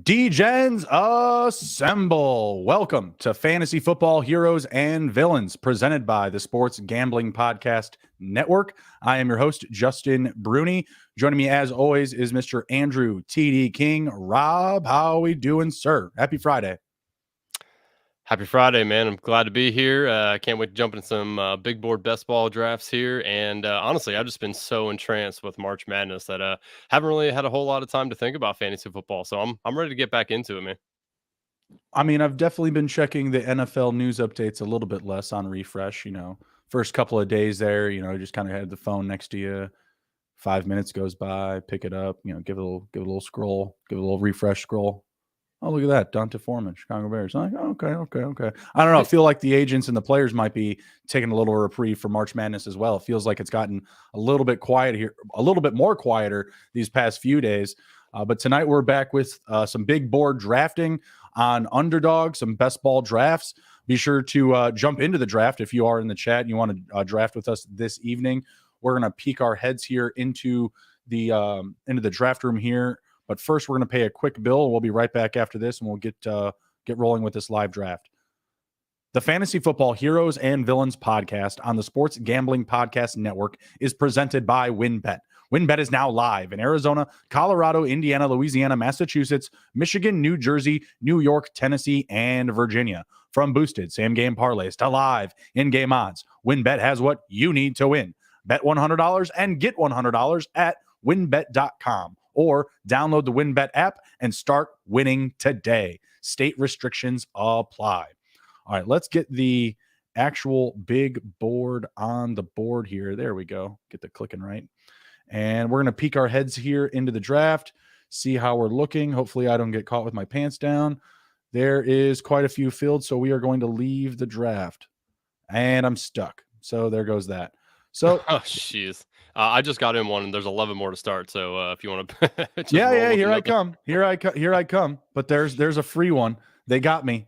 D-Gens assemble. Welcome to Fantasy Football Heroes and Villains, presented by the Sports Gambling Podcast Network. I am your host, Justin Bruni. Joining me, as always, is Mr. Andrew T.D. King. Rob, how are we doing, sir? Happy Friday. Happy Friday, man. I'm glad to be here. I can't wait to jump into some big board best ball drafts here. And honestly, I've just been so entranced with March Madness that haven't really had a whole lot of time to think about fantasy football. So I'm ready to get back into it, man. I mean, I've definitely been checking the NFL news updates a little bit less on refresh. First couple of days there, just kind of had the phone next to you. 5 minutes goes by, pick it up, give it a little scroll, give it a little refresh scroll. Oh, look at that. Dante Foreman, Chicago Bears. I'm like, okay. I don't know. I feel like the agents and the players might be taking a little reprieve from March Madness as well. It feels like it's gotten a little bit quiet here, a little bit more quieter these past few days. But tonight we're back with some big board drafting on Underdog, some best ball drafts. Be sure to jump into the draft if you are in the chat and you want to draft with us this evening. We're going to peek our heads here into the draft room here. But first, we're going to pay a quick bill. We'll be right back after this, and we'll get rolling with this live draft. The Fantasy Football Heroes and Villains podcast on the Sports Gambling Podcast Network is presented by WynnBET. WynnBET is now live in Arizona, Colorado, Indiana, Louisiana, Massachusetts, Michigan, New Jersey, New York, Tennessee, and Virginia. From boosted same-game parlays to live in-game odds, WynnBET has what you need to win. Bet $100 and get $100 at wynnbet.com. Or download the WynnBET app and start winning today. State restrictions apply. All right, let's get the actual big board on the board here. There we go. Get the clicking right. And we're going to peek our heads here into the draft, see how we're looking. Hopefully I don't get caught with my pants down. There is quite a few fields, so we are going to leave the draft. And I'm stuck. So there goes that. So, oh, jeez. I just got in one, and there's 11 more to start. So if you want to, yeah, here I come. Here I come. But there's a free one. They got me.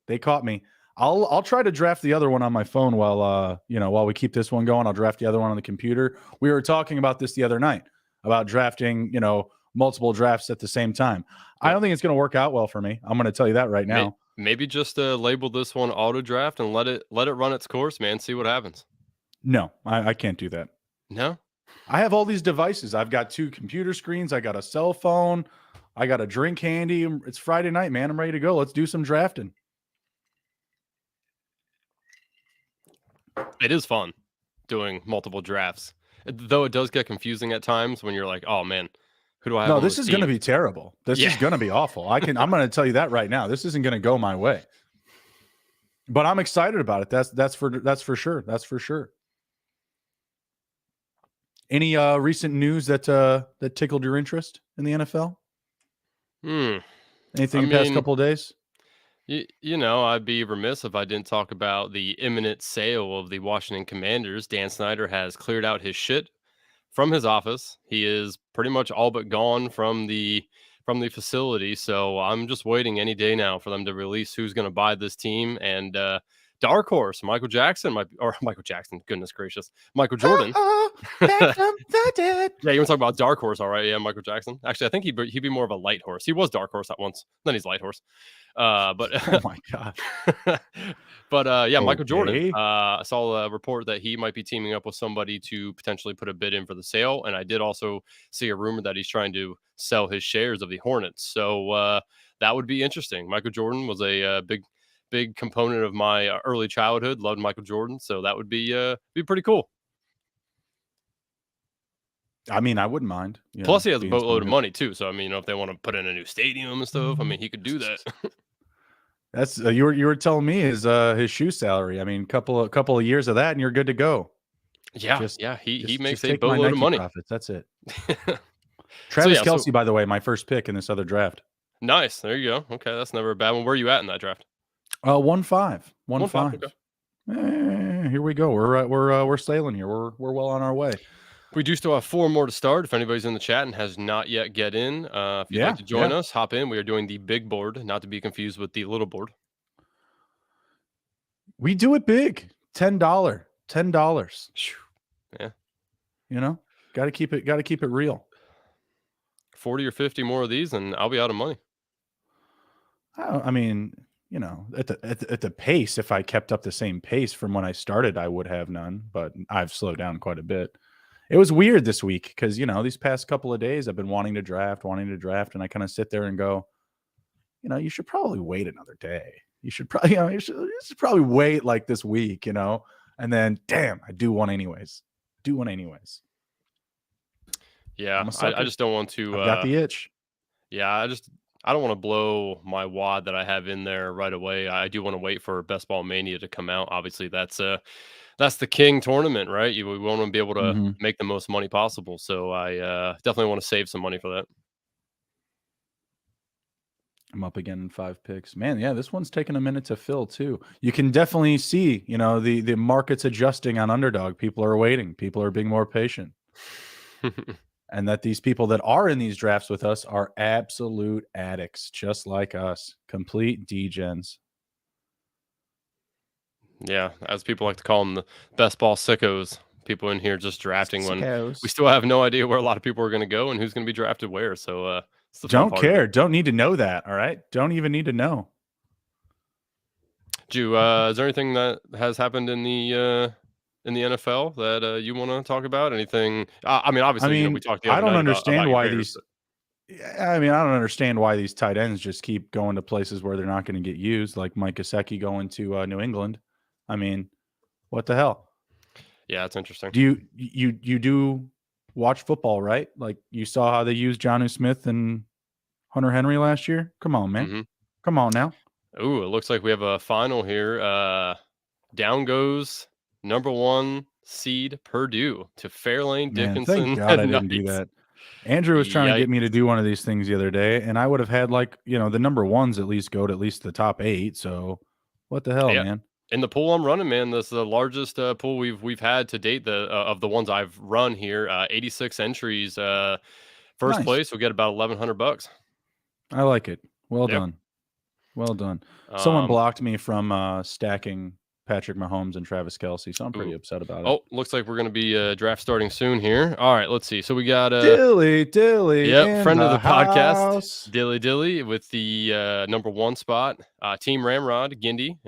They caught me. I'll try to draft the other one on my phone while we keep this one going. I'll draft the other one on the computer. We were talking about this the other night about drafting, multiple drafts at the same time. I don't think it's going to work out well for me. I'm going to tell you that right now. Maybe just label this one auto draft and let it run its course, man. See what happens. No, I can't do that. No. I have all these devices. I've got 2 computer screens. I got a cell phone. I got a drink handy. It's Friday night, man. I'm ready to go. Let's do some drafting. It is fun doing multiple drafts, though it does get confusing at times when you're like, oh, man, who do I have? No, this is going to be terrible. This is going to be awful. I'm going to tell you that right now. This isn't going to go my way. But I'm excited about it. That's for sure. That's for sure. Any recent news that tickled your interest in the NFL? Anything in the past couple of days? I'd be remiss if I didn't talk about the imminent sale of the Washington Commanders. Dan Snyder has cleared out his shit from his office. He is pretty much all but gone from the facility. So I'm just waiting any day now for them to release who's going to buy this team. And dark horse, Michael Jackson, goodness gracious, Michael Jordan. Back from the dead. Yeah, you want to talk about dark horse, all right? Yeah, Michael Jackson. Actually, I think he'd be more of a light horse. He was dark horse at once, then he's light horse. But oh my god. But yeah, okay. Michael Jordan. I saw a report that he might be teaming up with somebody to potentially put a bid in for the sale, and I did also see a rumor that he's trying to sell his shares of the Hornets. So that would be interesting. Michael Jordan was a big component of my early childhood. Loved Michael Jordan, so that would be pretty cool. I mean, I wouldn't mind. Plus, he has a boatload of money too. So I mean, if they want to put in a new stadium and stuff, I mean, he could do that. That's you were telling me his shoe salary. I mean, couple of years of that, and you're good to go. Yeah, Just yeah, he makes just a take my boatload of Nike money. profits. That's it. So, Travis yeah, so Kelce, by the way, my first pick in this other draft. nice, there you go. Okay, that's never a bad one. Where are you at in that draft? 1-5, 1-5, 1-5. okay. Here we go. We're sailing here. We're well on our way. We do still have 4 more to start. If anybody's in the chat and has not yet get in, if you'd like Yeah, to join yeah. us, hop in. We are doing the big board, not to be confused with the little board. We do it big. $10. Yeah. You know? Gotta keep it real. 40 or 50 more of these, and I'll be out of money. I mean, you know, at the pace, if I kept up the same pace from when I started, I would have none, but I've slowed down quite a bit. It was weird this week because, you know, these past couple of days I've been wanting to draft, and I kind of sit there and go, you know, you should probably wait another day. You should probably, you should probably wait like this week, you know, and then damn, I do one anyways. Yeah, I'm a I sucker. just don't want to, I've got the itch. yeah, I don't want to blow my wad that I have in there right away. I do want to wait for Best Ball Mania to come out. Obviously, that's the king tournament, right? We want to be able to Mm-hmm. make the most money possible. So I definitely want to save some money for that. I'm up again in 5 picks. Man, yeah, this one's taking a minute to fill too. You can definitely see, you know, the market's adjusting on Underdog. People are waiting. People are being more patient. And that these people that are in these drafts with us are absolute addicts, just like us. Complete degens. Yeah, as people like to call them, the best ball sickos. People in here just drafting when we Sickos. still have no idea where a lot of people are going to go and who's going to be drafted where. So it's the fun Don't part of it. care. Don't need to know that. All right. Don't even need to know. Ju, is there anything that has happened in the NFL that you want to talk about? Anything? I mean, I obviously, you know, we mean, talked the I other don't night understand about your why Bears. these. Yeah, I mean, I don't understand why these tight ends just keep going to places where they're not going to get used, like Mike Gesicki going to New England. I mean, what the hell? Yeah, it's interesting. Do you do watch football, right? Like you saw how they used Jonnu Smith and Hunter Henry last year? Come on, man. Hmm. Come on now. Ooh, it looks like we have a final here. Down goes number 1 seed Purdue to Fairlane Man, thank Dickinson God I didn't do Knights. that. Andrew was trying to get Yikes. me to do one of these things the other day, and I would have had like, you know, the number ones at least go to at least the top 8. So what the hell, Yeah. man? In the pool I'm running, man, this is the largest pool we've had to date. The of the ones I've run here, 86 entries. First Nice. place will get about $1,100. I like it. Well Yep. done. Well done. Someone Um, blocked me from stacking Patrick Mahomes and Travis Kelce, so I'm pretty ooh. upset about it. Oh, looks like we're gonna be draft starting soon here. All right, let's see. So we got Dilly yep, in friend of the the podcast, house. Dilly with the number 1 spot. Team Ramrod Gindi.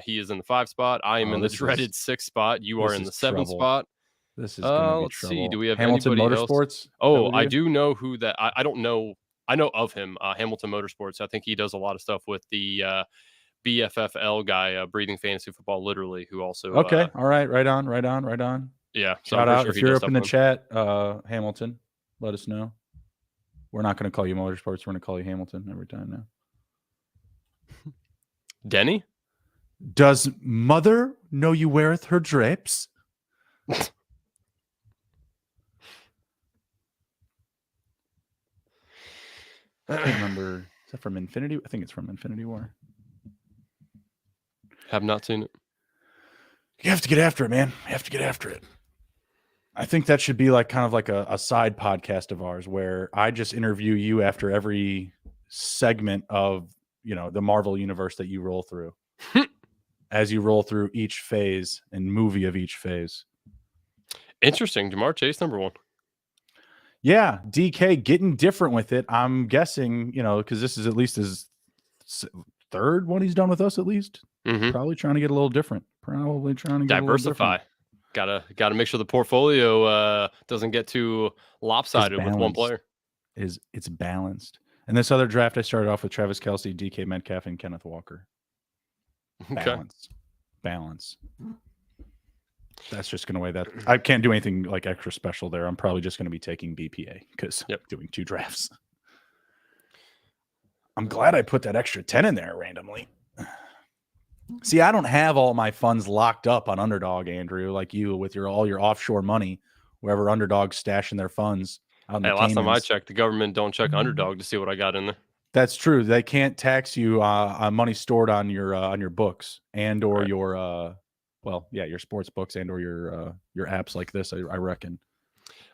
He is in the 5 spot. I am Oh, in the dreaded 6th spot. You are this in is the 7th trouble. spot. This is gonna be Let's see. Do trouble. we have Hamilton anybody else? Motorsports? Is that Oh, with I you? do know who that. I don't know. I know of him, Hamilton Motorsports. I think he does a lot of stuff with the BFFL guy, Breathing Fantasy Football, literally, who also, Okay. All right. Right on. Right on. Right on. yeah. So I'm Shout pretty out sure if he you're does up stuff in the with him. chat, Hamilton. Let us know. We're not going to call you Motorsports. We're going to call you Hamilton every time now. Denny. Does mother know you weareth her drapes? I can't remember. Is that from Infinity? I think it's from Infinity War. Have not seen it. You have to get after it, man. You have to get after it. I think that should be like kind of like a side podcast of ours where I just interview you after every segment of, you know, the Marvel universe that you roll through. As you roll through each phase and movie of each phase. Interesting. Jamar Chase, number 1. Yeah, DK getting different with it. I'm guessing, you know, because this is at least his 3rd one he's done with us at least. Mm-hmm. Probably trying to get a little different. Probably trying to get Diversify. a little different. Gotta make sure the portfolio doesn't get too lopsided with one player. It's balanced. And this other draft, I started off with Travis Kelce, DK Metcalf, and Kenneth Walker. Okay. Balance. That's just going to weigh that. I can't do anything like extra special there. I'm probably just going to be taking BPA because doing 2 drafts. I'm glad I put that extra 10 in there randomly. See, I don't have all my funds locked up on Underdog, Andrew, like you with your all your offshore money, wherever Underdog's stashing their funds out in the Hey, last time I Caymans. checked, the government don't check Underdog to see what I got in there. That's true. They can't tax you on money stored on your books and or Right. your well, yeah, your sports books and or your apps like this. I reckon.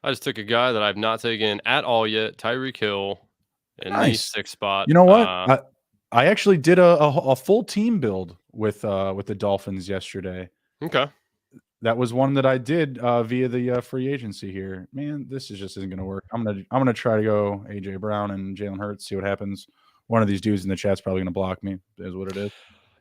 I just took a guy that I've not taken at all yet, Tyreek Hill, in the Nice. sixth spot. You know what? I actually did a full team build with the Dolphins yesterday. Okay. That was one that I did via the free agency here. Man, this is just isn't going to work. I'm gonna try to go AJ Brown and Jalen Hurts. See what happens. One of these dudes in the chat's probably going to block me. Is what it is.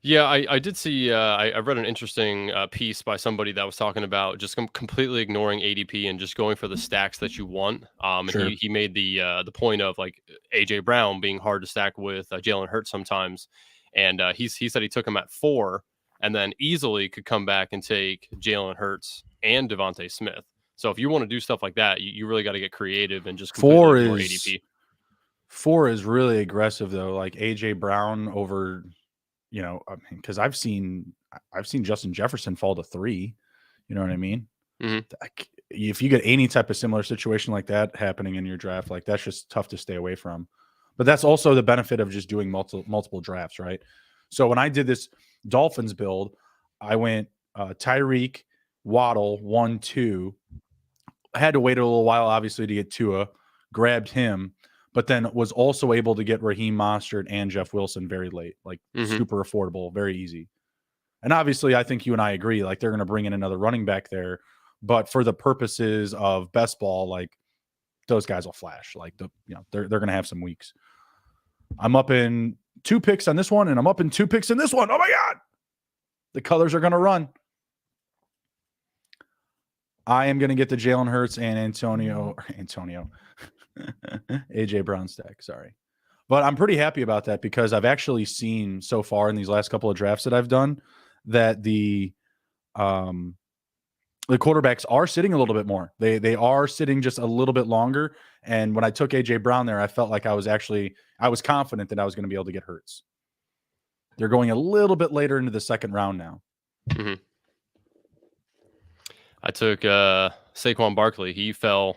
Yeah, I did see. I read an interesting piece by somebody that was talking about just completely ignoring ADP and just going for the stacks that you want. And Sure. he made the point of like AJ Brown being hard to stack with Jalen Hurts sometimes, and he said he took him at 4, and then easily could come back and take Jalen Hurts and Devontae Smith. So if you want to do stuff like that, you really got to get creative and just completely Four ignore is ADP. four is really aggressive though. Like AJ Brown over, I mean, because I've seen Justin Jefferson fall to 3. You know what I mean? Hmm. If you get any type of similar situation like that happening in your draft, like that's just tough to stay away from. But that's also the benefit of just doing multiple drafts, right? So when I did this Dolphins build, I went Tyreek, Waddle, 1, 2. I had to wait a little while, obviously, to get Tua, grabbed him, but then was also able to get Raheem Mostert and Jeff Wilson very late, like Hmm. super affordable, very easy. And obviously, I think you and I agree, like they're going to bring in another running back there. But for the purposes of best ball, like those guys will flash. Like they're going to have some weeks. I'm up in 2 picks on this one, and I'm up in 2 picks in this one. Oh my god, the colors are going to run. I am going to get the Jalen Hurts and Antonio AJ Brown stack. Sorry. But I'm pretty happy about that because I've actually seen so far in these last couple of drafts that I've done that the quarterbacks are sitting a little bit more. They are sitting just a little bit longer. And when I took AJ Brown there, I felt like I was confident that I was going to be able to get Hurts. They're going a little bit later into the second round now. Hmm. I took Saquon Barkley. He fell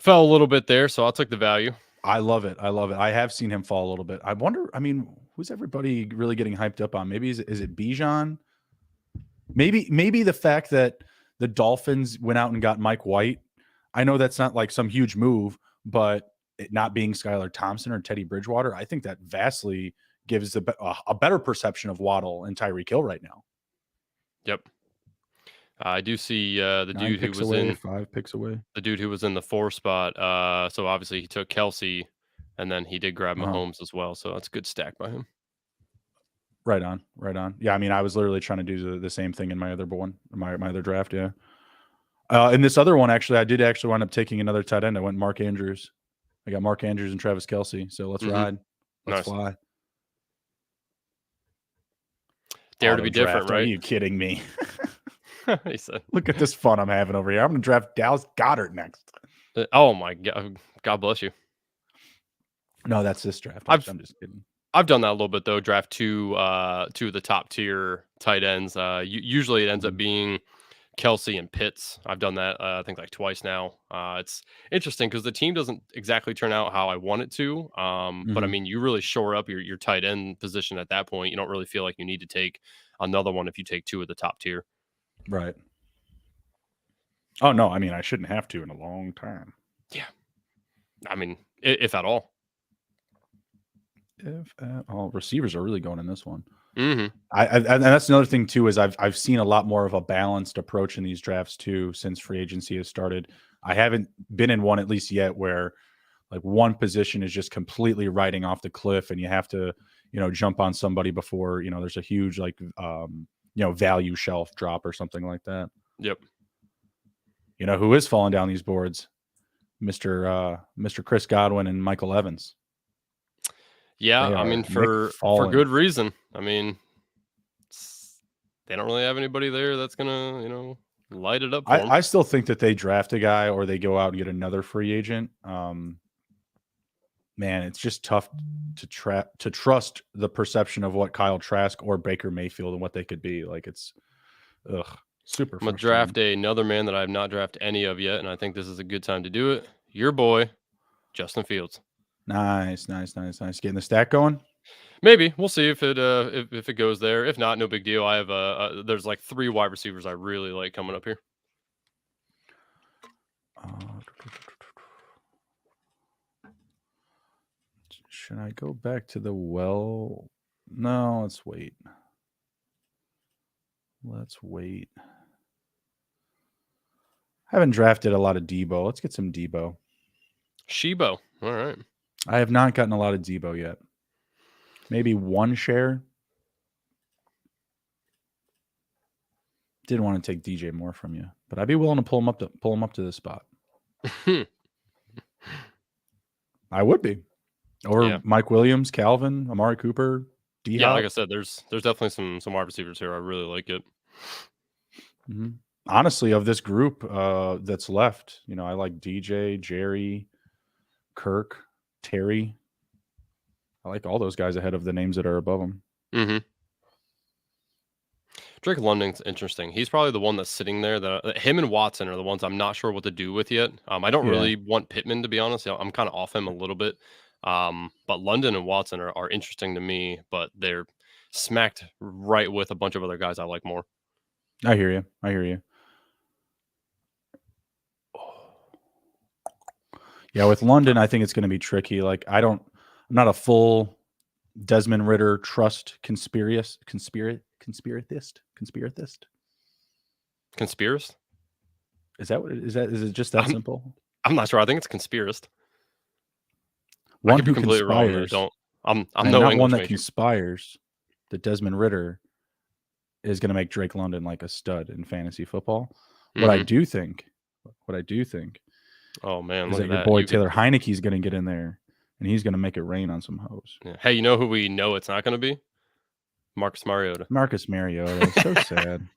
a little bit there, so I took the value. I love it. I love it. I have seen him fall a little bit. I wonder, I mean, who's everybody really getting hyped up on? Maybe is it Bijan? Maybe the fact that the Dolphins went out and got Mike White. I know that's not like some huge move, but it not being Skylar Thompson or Teddy Bridgewater, I think that vastly gives a better perception of Waddle and Tyreek Hill right now. Yep. I do see the 9 dude who picks was away, in 5 picks away. the dude who was in the 4 spot. So obviously he took Kelsey, and then he did grab Uh-huh. Mahomes as well. So that's a good stack by him. Right on, right on. Yeah, I mean, I was literally trying to do the same thing in my other one, my other draft. Yeah. In this other one, actually, I did actually wind up taking another tight end. I went Mark Andrews. I got Mark Andrews and Travis Kelsey. So let's ride. Let's Nice. fly. Dare to Auto be different, draft. Are right? you kidding me? He said. Look at this fun I'm having over here. I'm going to draft Dallas Goddard next. Oh my God! God bless you. No, that's this draft. I've Actually, I'm just kidding. I've done that a little bit though. Draft two of the top tier tight ends. Usually it ends up Mhm. being Kelsey and Pitts. I've done that I think like twice now. It's interesting because the team doesn't exactly turn out how I want it to. But I Mhm. mean, you really shore up your tight end position at that point. You don't really feel like you need to take another one if you take 2 of the top tier. Right. Oh, no. I mean, I shouldn't have to in a long time. Yeah, I mean, if at all. If at all. Receivers are really going in this one. Hmm. And that's another thing too is I've seen a lot more of a balanced approach in these drafts too since free agency has started. I haven't been in one at least yet where like one position is just completely riding off the cliff and you have to jump on somebody before there's a huge like value shelf drop or something like that. Yep. Who is falling down these boards? Mr. Chris Godwin and Michael Evans. Yeah, They I are mean for McFallen. good reason. I mean, they don't really have anybody there that's gonna light it up for them. I still think that they draft a guy or they go out and get another free agent. Man, it's just tough to trust the perception of what Kyle Trask or Baker Mayfield and what they could be. Like it's super I'm gonna frustrating. draft another man that I have not drafted any of yet, and I think this is a good time to do it. Your boy, Justin Fields. Nice. Getting the stack going. Maybe we'll see if it if it goes there. If not, no big deal. I have there's like 3 wide receivers I really like coming up here. Uh, should I go back to the well? No, let's wait. I haven't drafted a lot of Debo. Let's get some Debo. Shebo. All right. I have not gotten a lot of Debo yet. Maybe one share. Didn't want to take DJ Moore from you, but I'd be willing to pull him up to this spot. I would be. Or Yeah. Mike Williams, Calvin, Amari Cooper, D Yeah, Hop. like I said, there's definitely some wide receivers here. I really like it. Mm-hmm. Honestly, of this group that's left, I like DJ, Jerry, Kirk, Terry. I like all those guys ahead of the names that are above them. Mm-hmm. Drake London's interesting. He's probably the one that's sitting there. That him and Watson are the ones I'm not sure what to do with yet. I don't Yeah, really want Pittman, to be honest. I'm kind of off him a little bit. But London and Watson are interesting to me, but they're smacked right with a bunch of other guys I like more. I hear you. Yeah, with London, I think it's going to be tricky. Like, I'm not a full Desmond Ritter trust conspiratist. Conspirist? Is that what it is? Is it just that simple? I'm not sure. I think it's conspirist. I One could be who completely wrong there. conspires. I'm and no not one English that major. conspires. That Desmond Ritter is going to make Drake London like a stud in fantasy football. What I do think, oh man, is look that at your that. boy Taylor Heineke is going to get in there, and he's going to make it rain on some hoes. Yeah. Hey, you know who we know it's not going to be? Marcus Mariota. Marcus Mariota, so sad.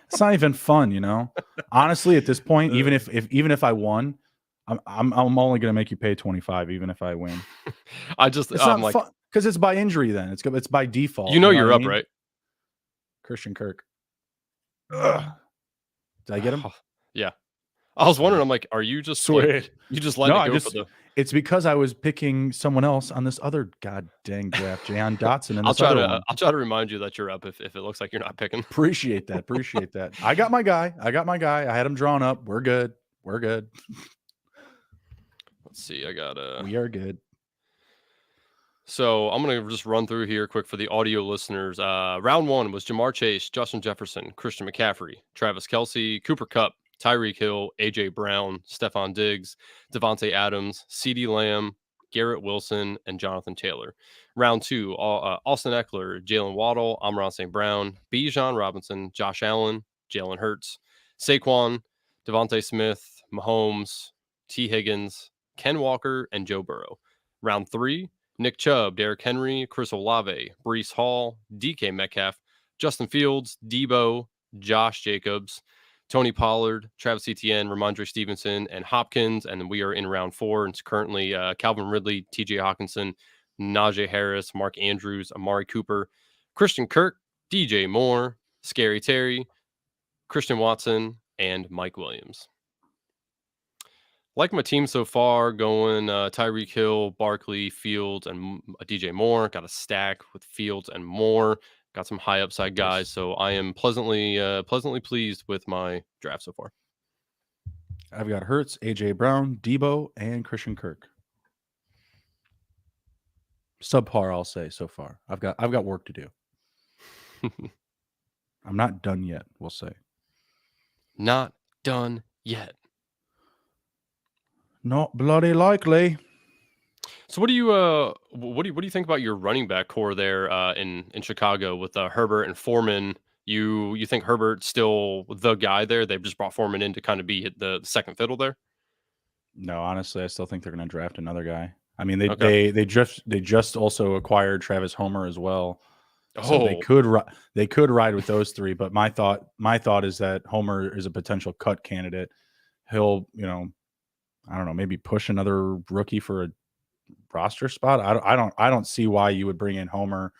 It's not even fun, Honestly, at this point, even if I won, I'm only going to make you pay 25, even if I win. It's not like, fun because it's by injury. Then it's by default. You know what you're I up, mean? right? Christian Kirk. Ugh. Did I get him? Yeah. I was wondering. I'm like, are you just Sweet? You just let it go for the? It's because I was picking someone else on this other god dang draft, Jahan Dotson, and this other one. I'll try to remind you that you're up if it looks like you're not picking. Appreciate that. I got my guy. I had him drawn up. We're good. Let's see. We are good. So I'm going to just run through here quick for the audio listeners. Round 1 was Jamar Chase, Justin Jefferson, Christian McCaffrey, Travis Kelce, Cooper Kupp, Tyreek Hill, A.J. Brown, Stephon Diggs, Devontae Adams, CeeDee Lamb, Garrett Wilson, and Jonathan Taylor. Round 2, Austin Eckler, Jalen Waddle, Amon St. Brown, Bijan Robinson, Josh Allen, Jalen Hurts, Saquon, Devontae Smith, Mahomes, T. Higgins, Ken Walker, and Joe Burrow. Round 3, Nick Chubb, Derrick Henry, Chris Olave, Breece Hall, DK Metcalf, Justin Fields, Debo, Josh Jacobs, Tony Pollard, Travis Etienne, Ramondre Stevenson, and Hopkins. And we are in round 4. And it's currently Calvin Ridley, TJ Hawkinson, Najee Harris, Mark Andrews, Amari Cooper, Christian Kirk, DJ Moore, Scary Terry, Christian Watson, and Mike Williams. Like my team so far, going Tyreek Hill, Barkley, Fields, and DJ Moore. Got a stack with Fields and Moore. Got some high upside guys, so I am pleasantly pleased with my draft so far. I've got Hurts, AJ Brown, Debo, and Christian Kirk. Subpar, I'll say so far. I've got work to do. I'm not done yet. We'll say. Not done yet. Not bloody likely. So what do you think about your running back core there in Chicago with Herbert and Foreman? You think Herbert's still the guy there? They've just brought Foreman in to kind of be the second fiddle there? No, honestly, I still think they're going to draft another guy. I mean, they just also acquired Travis Homer as well. So they could ride with those 3, but my thought is that Homer is a potential cut candidate. He'll, I don't know, maybe push another rookie for a roster spot. I don't see why you would bring in Homer.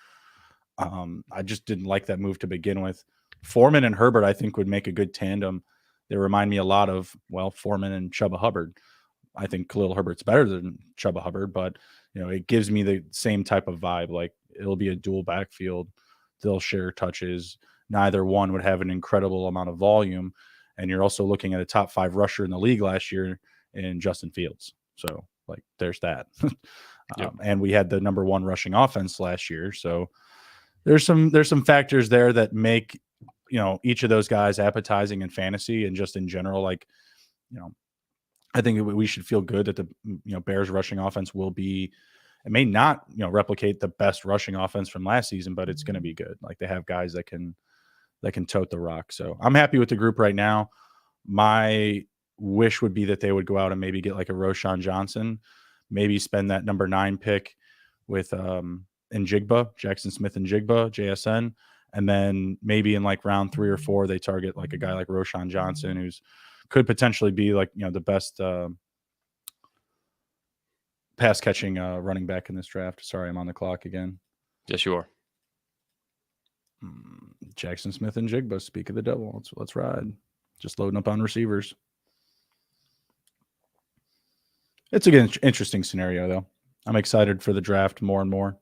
I just didn't like that move to begin with. Foreman and Herbert, I think, would make a good tandem. They remind me a lot of, well, Foreman and Chuba Hubbard. I think Khalil Herbert's better than Chuba Hubbard, but it gives me the same type of vibe. Like, it'll be a dual backfield. They'll share touches. Neither one would have an incredible amount of volume. And you're also looking at a top 5 rusher in the league last year in Justin Fields. So, like, there's that. Yep. And we had the number 1 rushing offense last year. So there's some factors there that make, each of those guys appetizing in fantasy and just in general. Like, I think we should feel good that the Bears rushing offense will be. It may not replicate the best rushing offense from last season, but it's going to be good. Like, they have guys that can tote the rock. So I'm happy with the group right now. My wish would be that they would go out and maybe get like a Roshan Johnson, maybe spend that number 9 pick with Njigba, Jackson Smith and Jigba, JSN. And then maybe in like round 3 or 4, they target like a guy like Roshan Johnson, who's could potentially be like, the best pass catching running back in this draft. Sorry, I'm on the clock again. Yes, you are. Jackson Smith and Jigba, speak of the devil. Let's ride. Just loading up on receivers. It's an interesting scenario, though. I'm excited for the draft more and more.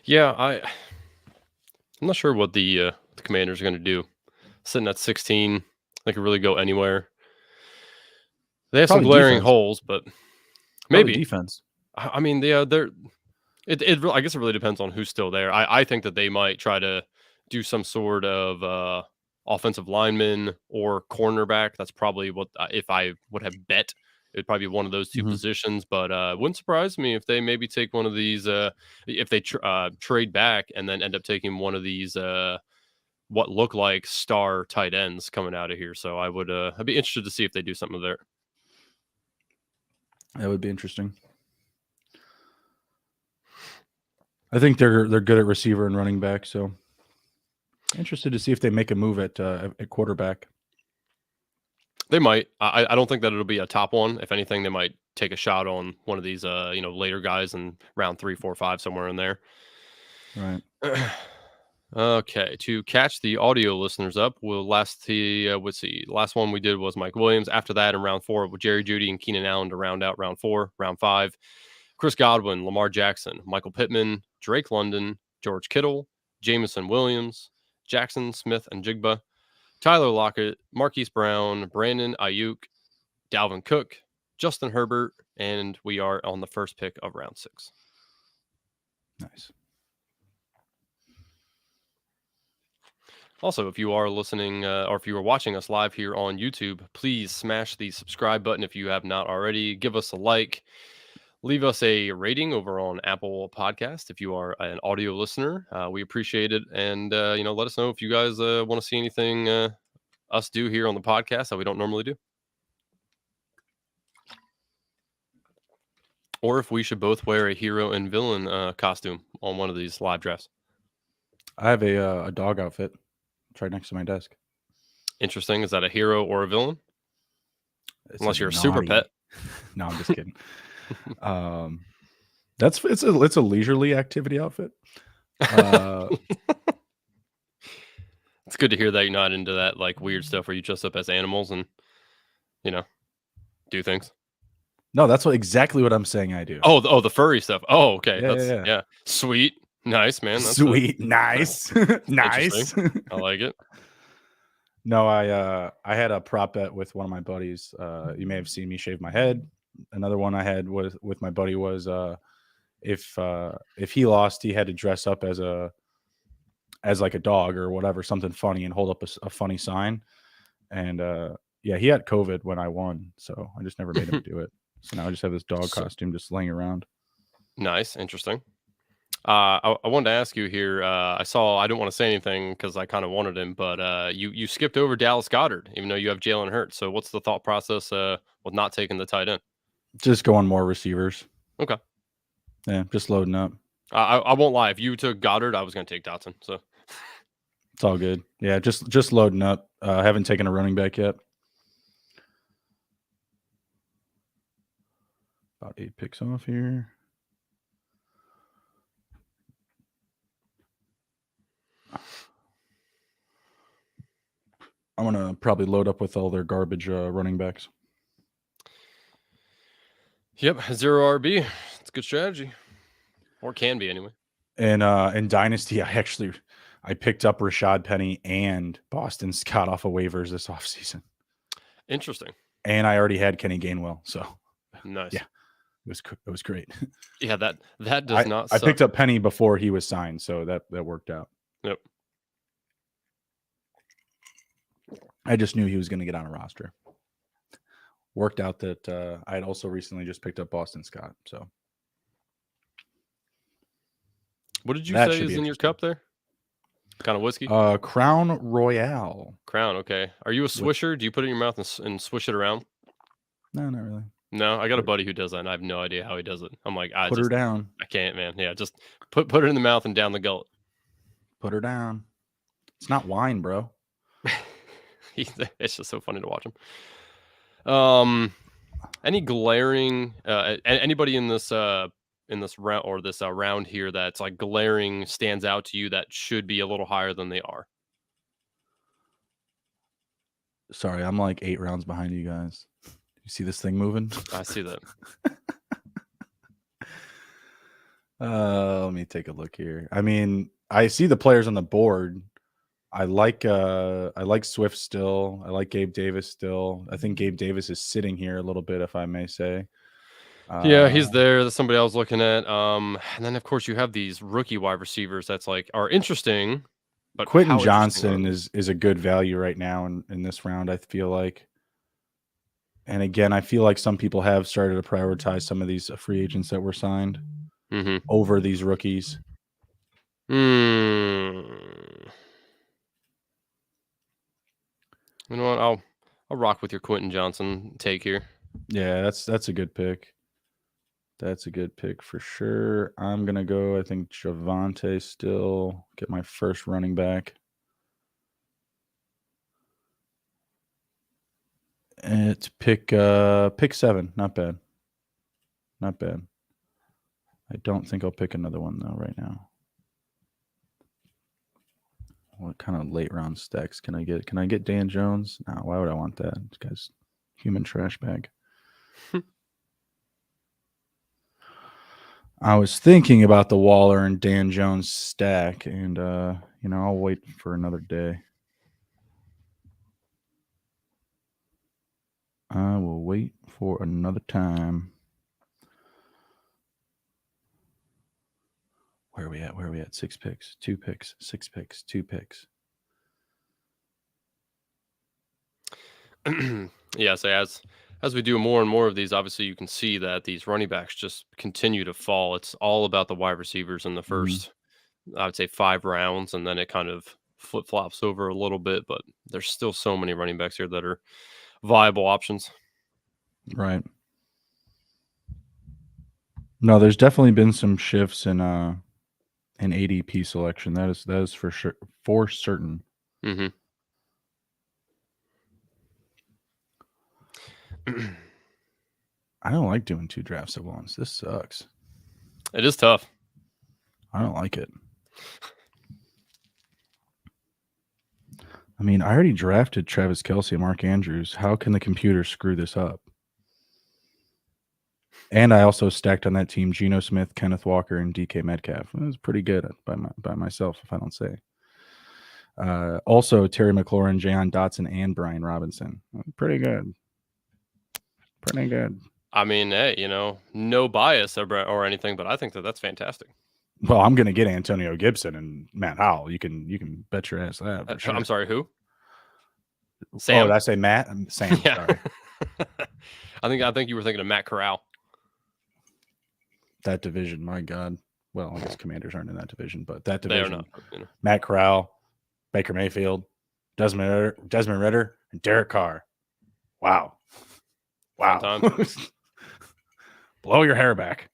Yeah, I'm not sure what the Commanders are going to do. Sitting at 16, they could really go anywhere. They have Probably some glaring defense. holes, but Probably maybe defense. I mean, they're. I guess it really depends on who's still there. I think that they might try to do some sort of offensive lineman or cornerback. That's probably what if I would have bet. It'd probably be one of those 2 positions, but it wouldn't surprise me if they maybe take one of these. If they trade back and then end up taking one of these what look like star tight ends coming out of here. So I'd be interested to see if they do something there. That would be interesting. I think they're good at receiver and running back, so interested to see if they make a move at quarterback. They might. I don't think that it'll be a top one. If anything, they might take a shot on one of these later guys in round 3, 4, 5, somewhere in there. Right. Okay, to catch the audio listeners up, let's see. Last one we did was Mike Williams. After that, in round 4, with Jerry Jeudy and Keenan Allen to round out round 4. Round 5, Chris Godwin, Lamar Jackson, Michael Pittman, Drake London, George Kittle, Jameson Williams, Jackson Smith and Jigba, Tyler Lockett, Marquise Brown, Brandon Ayuk, Dalvin Cook, Justin Herbert, and we are on the first pick of round 6. Nice. Also, if you are listening or if you are watching us live here on YouTube, please smash the subscribe button if you have not already. Give us a like. Leave us a rating over on Apple Podcast if you are an audio listener. We appreciate it. And, let us know if you guys want to see anything us do here on the podcast that we don't normally do. Or if we should both wear a hero and villain costume on one of these live drafts. I have a dog outfit. It's right next to my desk. Interesting. Is that a hero or a villain? Unless you're a super pet. No, I'm just kidding. It's a leisurely activity outfit. It's good to hear that you're not into that like weird stuff where you dress up as animals and do things. No, that's exactly what I'm saying I do. Oh, the furry stuff. Oh, okay. Yeah. Sweet. Nice, man. That's sweet. Nice. Nice. I like it. No, I had a prop bet with one of my buddies. You may have seen me shave my head. Another one I had with my buddy was if he lost, he had to dress up as like a dog or whatever, something funny, and hold up a funny sign. And he had COVID when I won, so I just never made him do it. So now I just have this dog costume just laying around. Nice, interesting. I wanted to ask you here. I didn't want to say anything because I kind of wanted him, but you skipped over Dallas Goedert, even though you have Jalen Hurts. So what's the thought process with not taking the tight end? Just going more receivers. Okay. Yeah, just loading up. I won't lie. If you took Goddard, I was going to take Dotson. So it's all good. Yeah, just loading up. I haven't taken a running back yet. About 8 picks off here. I'm going to probably load up with all their garbage running backs. Yep, 0 RB. It's a good strategy. Or can be anyway. And in Dynasty, I picked up Rashad Penny and Boston Scott off of waivers this offseason. Interesting. And I already had Kenny Gainwell, so nice. Yeah, it was great. Yeah, that does not suck. I picked up Penny before he was signed, so that worked out. Yep. I just knew he was going to get on a roster. Worked out that I had also recently just picked up Boston Scott. So, what did you say is in your cup there? Kind of whiskey? Crown Royale. Crown, okay. Are you a swisher? Do you put it in your mouth and swish it around? No, not really. No, I got a buddy who does that, and I have no idea how he does it. I'm like, put her down. I can't, man. Yeah, just put it in the mouth and down the gullet. Put her down. It's not wine, bro. It's just so funny to watch him. Any glaring anybody in this round or this round here that's like glaring stands out to you that should be a little higher than they are? Sorry, I'm like 8 rounds behind you guys. You see this thing moving? I see that. Let me take a look here. I mean, I see the players on the board. I like Swift still. I like Gabe Davis still. I think Gabe Davis is sitting here a little bit, if I may say. Yeah, he's there. That's somebody I was looking at. And then of course you have these rookie wide receivers that's like are interesting, but Quentin Johnson is a good value right now in this round, I feel like. And again, I feel like some people have started to prioritize some of these free agents that were signed over these rookies. You know what? I'll rock with your Quentin Johnson take here. Yeah, that's a good pick. That's a good pick for sure. I'm gonna go. I think Javonte still get my first running back. It's pick 7. Not bad. Not bad. I don't think I'll pick another one though right now. What kind of late round stacks can I get? Can I get Dan Jones? No, why would I want that? This guy's human trash bag. I was thinking about the Waller and Dan Jones stack, and I'll wait for another day. I will wait for another time. Where are we at? Where are we at? 6 picks, 2 picks, 6 picks, 2 picks. Yeah, so as we do more and more of these, obviously you can see that these running backs just continue to fall. It's all about the wide receivers in the first, I would say 5 rounds, and then it kind of flip-flops over a little bit, but there's still so many running backs here that are viable options. Right. No, there's definitely been some shifts in ADP selection. That is for sure, for certain. Mm-hmm. I don't like doing 2 drafts at once. This sucks. It is tough. I don't like it. I mean, I already drafted Travis Kelce and Mark Andrews. How can the computer screw this up? And I also stacked on that team Geno Smith, Kenneth Walker, and DK Metcalf. It was pretty good by myself, if I don't say. Also, Terry McLaurin, Jahan Dotson, and Brian Robinson. Pretty good. Pretty good. I mean, hey, no bias or anything, but I think that's fantastic. Well, I'm going to get Antonio Gibson and Matt Howell. You can bet your ass that. For sure. I'm sorry, who? Sam. Oh, did I say Matt? Sam. Yeah. Sorry. I think you were thinking of Matt Corral. That division, my God. Well, I guess Commanders aren't in that division, but that division. They are not. Matt Corral, Baker Mayfield, Desmond Ridder, and Derek Carr. Wow. Blow your hair back.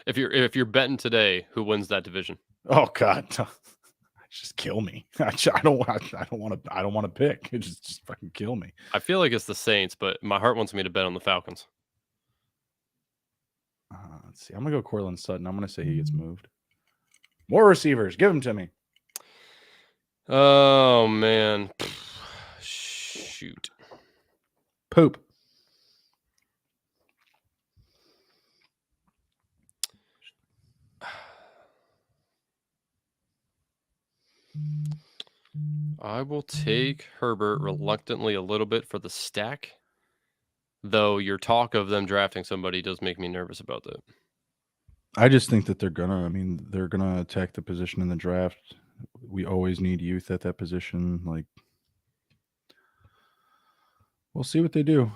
If you're betting today, who wins that division? Oh God, just kill me. I don't want to pick. It just fucking kill me. I feel like it's the Saints, but my heart wants me to bet on the Falcons. Let's see. I'm gonna go Cortland Sutton. I'm gonna say he gets moved. More receivers. Give them to me. Oh man, shoot. Poop. I will take Herbert reluctantly a little bit for the stack, though your talk of them drafting somebody does make me nervous about that. I just think that they're gonna attack the position in the draft. We always need youth at that position. Like, we'll see what they do.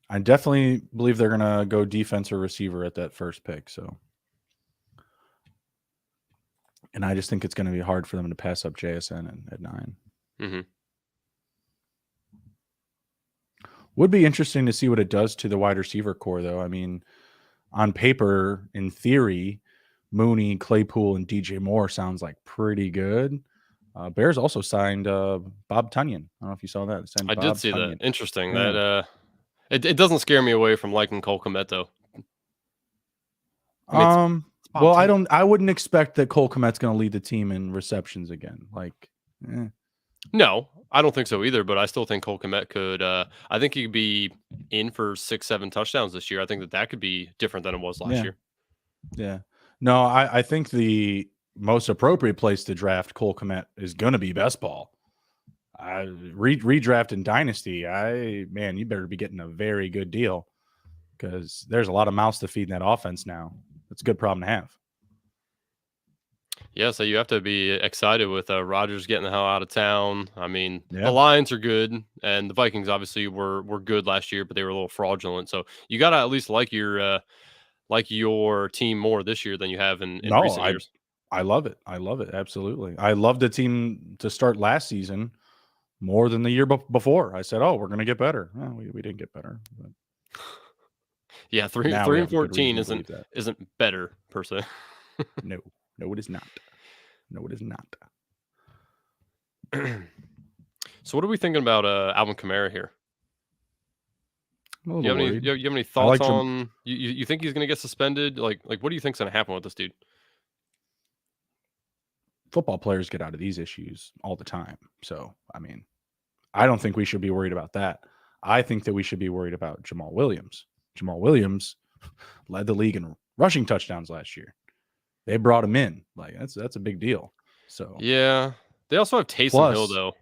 I definitely believe they're gonna go defense or receiver at that first pick. So, and I just think it's gonna be hard for them to pass up JSN at 9. Mm-hmm. Would be interesting to see what it does to the wide receiver core, though. I mean, on paper, in theory, Mooney, Claypool, and DJ Moore sounds like pretty good. Bears also signed Bob Tunyon. I don't know if you saw that. They signed I did Bob see that. Tunyon. Interesting. Yeah. That it doesn't scare me away from liking Cole Kmet though. I mean, it's Bob Well, Tunyon. I wouldn't expect that Cole Kmet's going to lead the team in receptions again. Like, No, I don't think so either. But I still think Cole Kmet could. I think he could be in for 6-7 touchdowns this year. I think that could be different than it was last year. Yeah. No, I think the most appropriate place to draft Cole Kmet is going to be best ball. Redraft in Dynasty. You better be getting a very good deal because there's a lot of mouths to feed in that offense now. It's a good problem to have. Yeah, so you have to be excited with Rodgers getting the hell out of town. I mean, Yeah. the Lions are good, and the Vikings obviously were good last year, but they were a little fraudulent. So you got to at least like your team more this year than you have in recent years. I love it. I love it. Absolutely. I love the team to start last season more than the year before. I said, "Oh, we're going to get better." Well, we didn't get better. But yeah, 3-14 isn't better per se. No, it is not. No, it is not. So what are we thinking about Alvin Kamara here? I'm a little worried. You have any thoughts on you think he's going to get suspended? Like what do you think's going to happen with this dude? Football players get out of these issues all the time. So, I mean, I don't think we should be worried about that. I think that we should be worried about Jamal Williams. Jamal Williams led the league in rushing touchdowns last year. They brought him in. Like, that's a big deal. So, yeah. They also have Taysom Hill, though.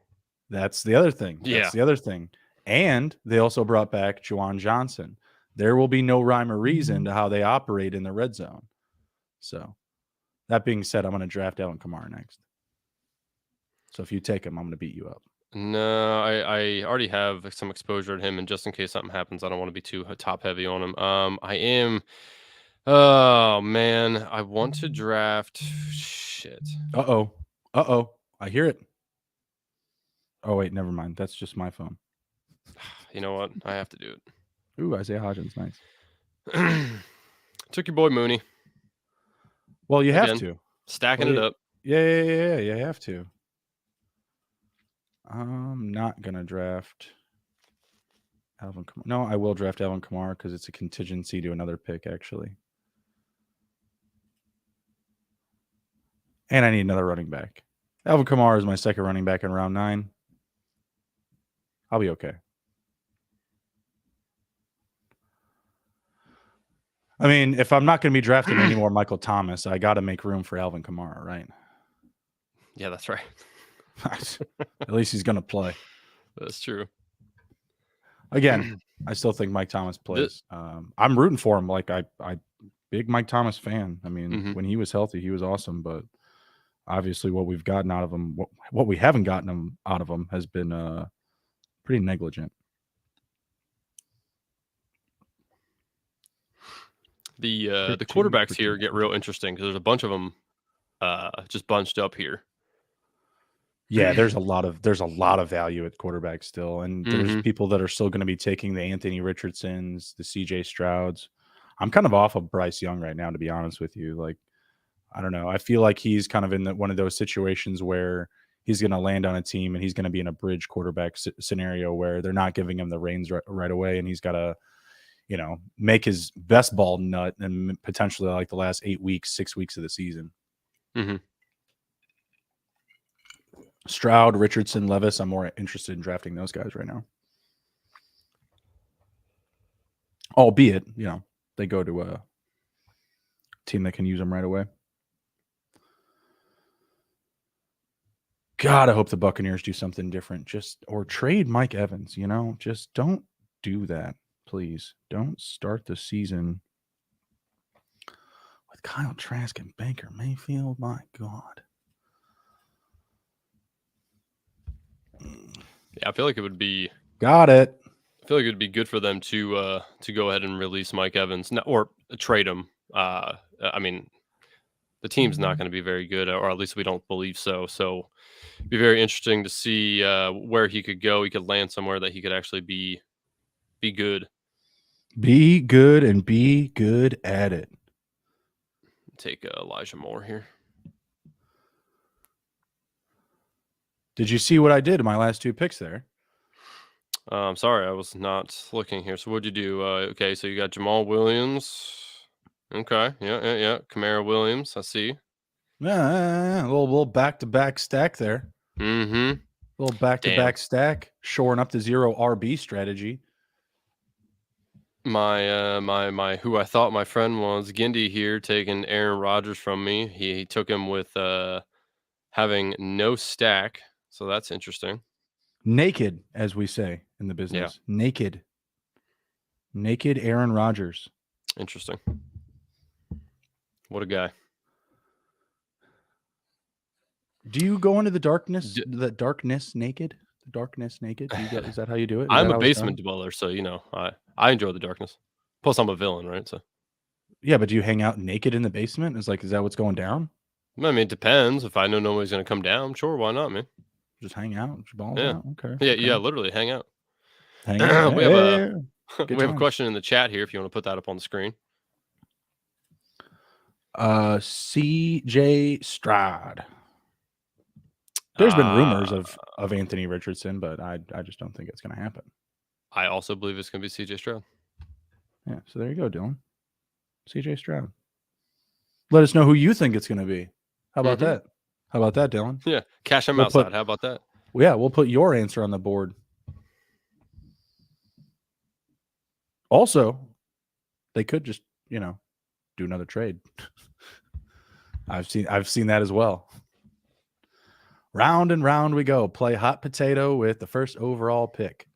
That's the other thing. That's the other thing. And they also brought back Juwan Johnson. There will be no rhyme or reason to how they operate in the red zone. So, that being said, I'm going to draft Alvin Kamara next. So if you take him, I'm going to beat you up. No, I already have some exposure to him, and just in case something happens, I don't want to be too top heavy on him. I am. Oh man, I want to draft. Shit. Uh-oh. I hear it. Oh wait, never mind. That's just my phone. You know what? I have to do it. Ooh, Isaiah Hodgins, nice. Took your boy Mooney. Well, you have to. Stacking it up. Yeah, you have to. I'm not going to draft Alvin Kamara. No, I will draft Alvin Kamara because it's a contingency to another pick, actually. And I need another running back. Alvin Kamara is my second running back in round 9. I'll be okay. I mean, if I'm not going to be drafting any more Michael Thomas, I got to make room for Alvin Kamara, right? Yeah, that's right. At least he's going to play. That's true. Again, I still think Mike Thomas plays. I'm rooting for him. Like I big Mike Thomas fan. I mean, when he was healthy, he was awesome. But obviously, what we've gotten out of him, what we haven't gotten out of him, has been pretty negligent. The quarterbacks here get real interesting because there's a bunch of them just bunched up here. Yeah, there's a lot of value at quarterback still, and there's people that are still going to be taking the Anthony Richardsons, the CJ Strouds. I'm kind of off of Bryce Young right now, to be honest with you. Like, I don't know. I feel like he's kind of in one of those situations where he's going to land on a team and he's going to be in a bridge quarterback scenario where they're not giving him the reins right away, and he's got to, make his best ball nut and potentially like the last 8 weeks, 6 weeks of the season. Mm-hmm. Stroud, Richardson, Levis, I'm more interested in drafting those guys right now. Albeit, they go to a team that can use them right away. God, I hope the Buccaneers do something different. Or trade Mike Evans, just don't do that, please. Don't start the season with Kyle Trask and Baker Mayfield. My God. Yeah, I feel like it would be. Got it. I feel like it'd be good for them to go ahead and release Mike Evans or trade him. I mean, the team's not going to be very good, or at least we don't believe so. So, it'd be very interesting to see where he could go. He could land somewhere that he could actually be good. Be good and be good at it. Take Elijah Moore here. Did you see what I did in my last 2 picks there? I'm sorry, I was not looking here. So what'd you do? Okay, so you got Jamal Williams. Okay, yeah. Kamara Williams, I see. Yeah, a little back-to-back stack there. Mm-hmm. A little back-to-back stack, shoring up the 0 RB strategy. My who I thought my friend was, Gindy here, taking Aaron Rodgers from me. He took him with having no stack, so that's interesting. Naked, as we say in the business. Yeah. Naked Aaron Rodgers. Interesting. What a guy. Do you go into the darkness naked? The darkness naked? Is that how you do it? I'm a basement dweller, so I enjoy the darkness. Plus, I'm a villain, right? So yeah, but do you hang out naked in the basement? Is that what's going down? I mean, it depends. If I know nobody's going to come down, sure, why not, man? Just hang out, balls out. Okay. Yeah, literally hang out. Hang out. We have a question in the chat here. If you want to put that up on the screen. CJ Stroud. There's been rumors of Anthony Richardson, but I just don't think it's going to happen. I also believe it's going to be CJ Stroud. Yeah, so there you go, Dylan. CJ Stroud. Let us know who you think it's going to be. How about that? How about that, Dylan? Yeah, cash him outside. How about that? Yeah, we'll put your answer on the board. Also, they could just, do another trade. I've seen that as well. Round and round we go. Play hot potato with the first overall pick.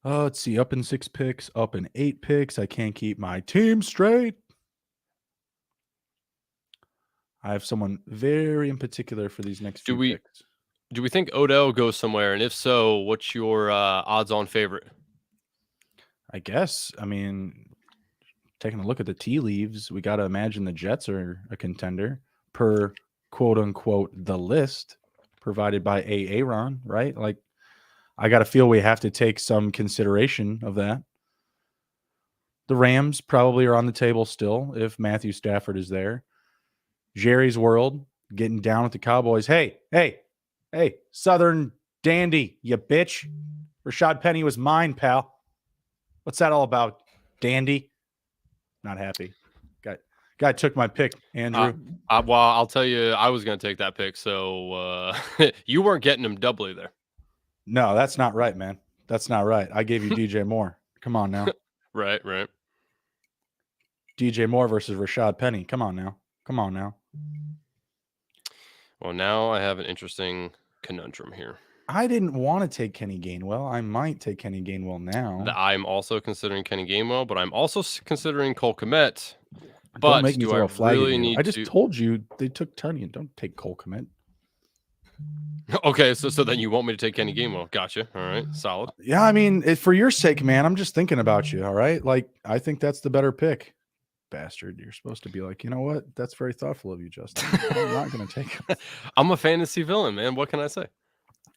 Let's see. Up in 6 picks, up in 8 picks. I can't keep my team straight. I have someone very in particular for these next few picks. Do we think Odell goes somewhere? And if so, what's your odds-on favorite? I guess. I mean, taking a look at the tea leaves, we got to imagine the Jets are a contender per quote-unquote the list provided by Aaron, right? Like, I got to feel we have to take some consideration of that. The Rams probably are on the table still if Matthew Stafford is there. Jerry's World getting down with the Cowboys. Hey, Southern dandy, you bitch. Rashad Penny was mine, pal. What's that all about, dandy? Not happy. Guy took my pick, Andrew. Well, I'll tell you, I was going to take that pick, so you weren't getting him doubly there. No, that's not right, man. That's not right. I gave you DJ Moore. Come on now. Right. DJ Moore versus Rashad Penny. Come on now. Well, now I have an interesting conundrum here. I didn't want to take Kenny Gainwell. I might take Kenny Gainwell now. I'm also considering Kenny Gainwell, but I'm also considering Cole Kmet. But don't make me throw a flag at you. I just told you they took Tunyon. Don't take Cole Kmet. Okay, so then you want me to take Kenny Gainwell. Gotcha. All right, solid. Yeah, I mean, for your sake, man, I'm just thinking about you, all right? Like, I think that's the better pick. Bastard, you're supposed to be like, you know what? That's very thoughtful of you, Justin. I'm not going to take him. I'm a fantasy villain, man. What can I say?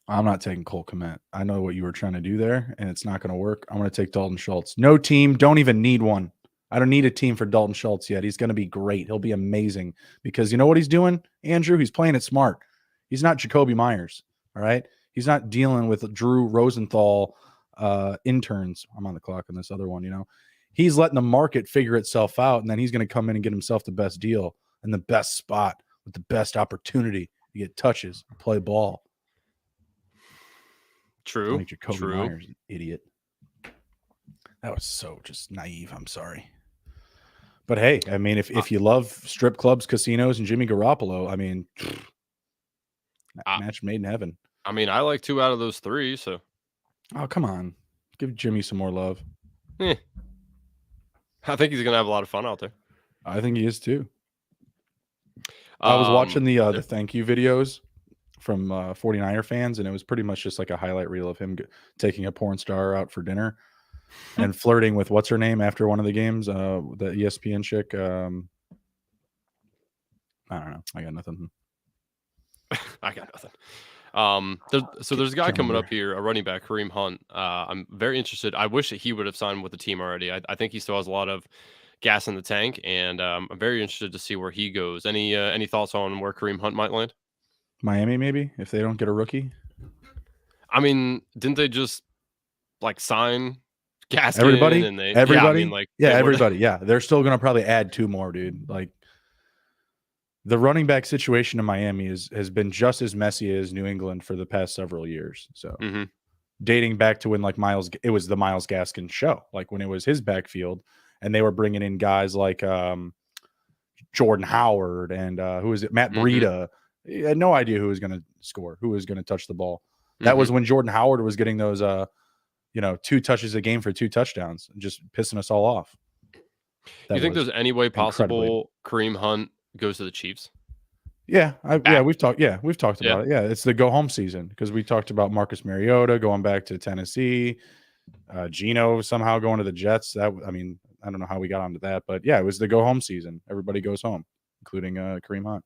I'm not taking Cole Kmet. I know what you were trying to do there, and it's not going to work. I'm going to take Dalton Schultz. No team. Don't even need one. I don't need a team for Dalton Schultz yet. He's going to be great. He'll be amazing because you know what he's doing, Andrew? He's playing it smart. He's not Jacoby Myers, all right? He's not dealing with Drew Rosenthal interns. I'm on the clock on this other one, you know. He's letting the market figure itself out, and then he's going to come in and get himself the best deal and the best spot with the best opportunity to get touches, play ball. True. Like Jacoby Myers, an idiot. That was so just naive. I'm sorry. But hey, I mean, if you love strip clubs, casinos, and Jimmy Garoppolo, I mean, match made in heaven. I mean, I like 2 out of those 3, so. Oh, come on. Give Jimmy some more love. I think he's going to have a lot of fun out there. I think he is too. I was watching the thank you videos from 49er fans, and it was pretty much just like a highlight reel of him taking a porn star out for dinner and flirting with what's her name after one of the games, the ESPN chick. I don't know. I got nothing. There's a guy coming up here, a running back, Kareem Hunt. I'm very interested. I wish that he would have signed with the team already. I think he still has a lot of gas in the tank, and I'm very interested to see where he goes. Any thoughts on where Kareem Hunt might land? Miami, maybe, if they don't get a rookie. I mean, didn't they just like sign Gaskin? Everybody? And everybody? Everybody. Yeah, they're still going to probably add 2 more, dude. Like, the running back situation in Miami has been just as messy as New England for the past several years. So dating back to when it was the Myles Gaskin show, like when it was his backfield and they were bringing in guys like Jordan Howard and who was it? Matt Breida. He had no idea who was going to score, who was going to touch the ball. That was when Jordan Howard was getting those, 2 touches a game for 2 touchdowns and just pissing us all off. You think there's any way possible Kareem Hunt goes to the Chiefs? Yeah, we've talked about it. Yeah, it's the go home season because we talked about Marcus Mariota going back to Tennessee, Geno somehow going to the Jets. I don't know how we got onto that, but yeah, it was the go home season. Everybody goes home, including Kareem Hunt.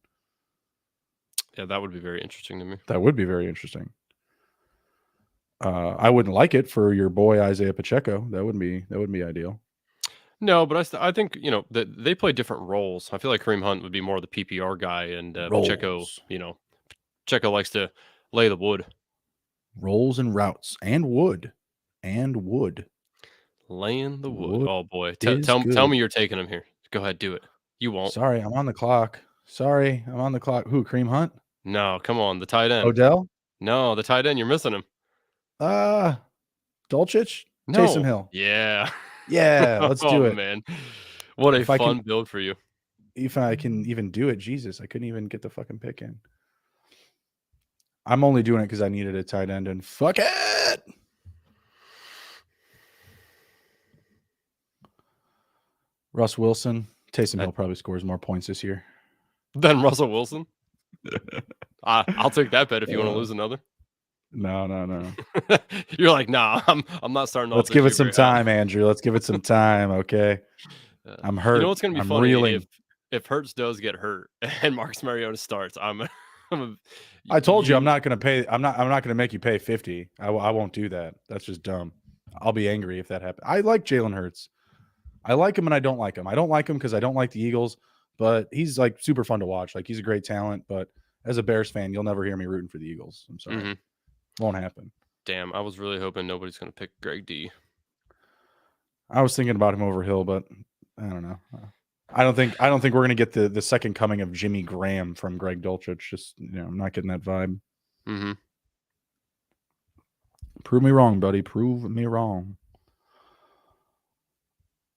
Yeah, that would be very interesting to me. That would be very interesting. I wouldn't like it for your boy Isaiah Pacheco. That wouldn't be ideal. No, but I think that they play different roles. I feel like Kareem Hunt would be more the PPR guy, and Pacheco, Pacheco likes to lay the wood. Rolls and routes and wood. Laying the wood. Oh boy, tell me you're taking him here. Go ahead, do it. You won't. Sorry, I'm on the clock. Who? Kareem Hunt? No, come on, the tight end. Odell? No, the tight end. You're missing him. Dulcich? No. Taysom Hill. Yeah. Yeah, let's do it. Man. What a fun build for you. If I can even do it, Jesus, I couldn't even get the fucking pick in. I'm only doing it because I needed a tight end, and fuck it. Russ Wilson. Taysom Hill probably scores more points this year than Russell Wilson. I'll take that bet if you want to lose another. No. You're like, nah, I'm not starting off. Let's give it some time, Andrew. Let's give it some time, okay? I'm hurt. You know what's going to be funny? If Hurts does get hurt and Marcus Mariota starts, I told you I'm not going to pay. I'm not going to make you pay 50. I won't do that. That's just dumb. I'll be angry if that happens. I like Jalen Hurts. I like him and I don't like him. I don't like him because I don't like the Eagles, but he's like super fun to watch. Like he's a great talent, but as a Bears fan, you'll never hear me rooting for the Eagles. I'm sorry. Won't happen. Damn, I was really hoping nobody's going to pick Greg D. I was thinking about him over Hill, but I don't know. I don't think we're going to get the second coming of Jimmy Graham from Greg Dulcich. Just, I'm not getting that vibe. Prove me wrong, buddy. Prove me wrong.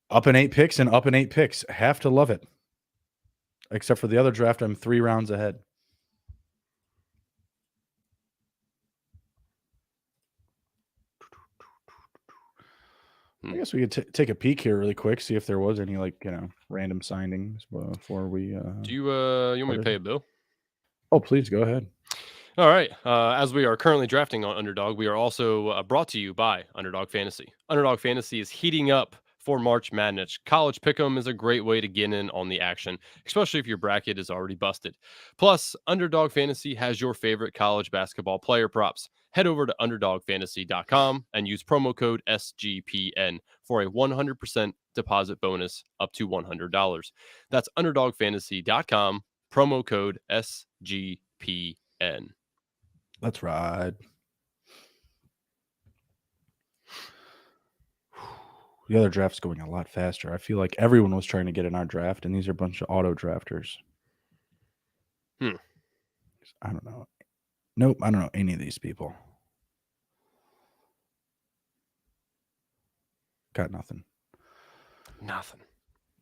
Up in 8 picks and up in 8 picks. Have to love it. Except for the other draft, I'm 3 rounds ahead. I guess we could take a peek here really quick, see if there was any random signings before we. Do you want me to pay a bill? Oh, please go ahead. All right. As we are currently drafting on Underdog, we are also brought to you by Underdog Fantasy. Underdog Fantasy is heating up for March Madness. College Pick'em is a great way to get in on the action, especially if your bracket is already busted. Plus, Underdog Fantasy has your favorite college basketball player props. Head over to underdogfantasy.com and use promo code SGPN for a 100% deposit bonus up to $100. That's underdogfantasy.com, promo code SGPN. Let's ride. The other draft's going a lot faster. I feel like everyone was trying to get in our draft, and these are a bunch of auto drafters. I don't know. Nope, I don't know any of these people. Got nothing. Nothing.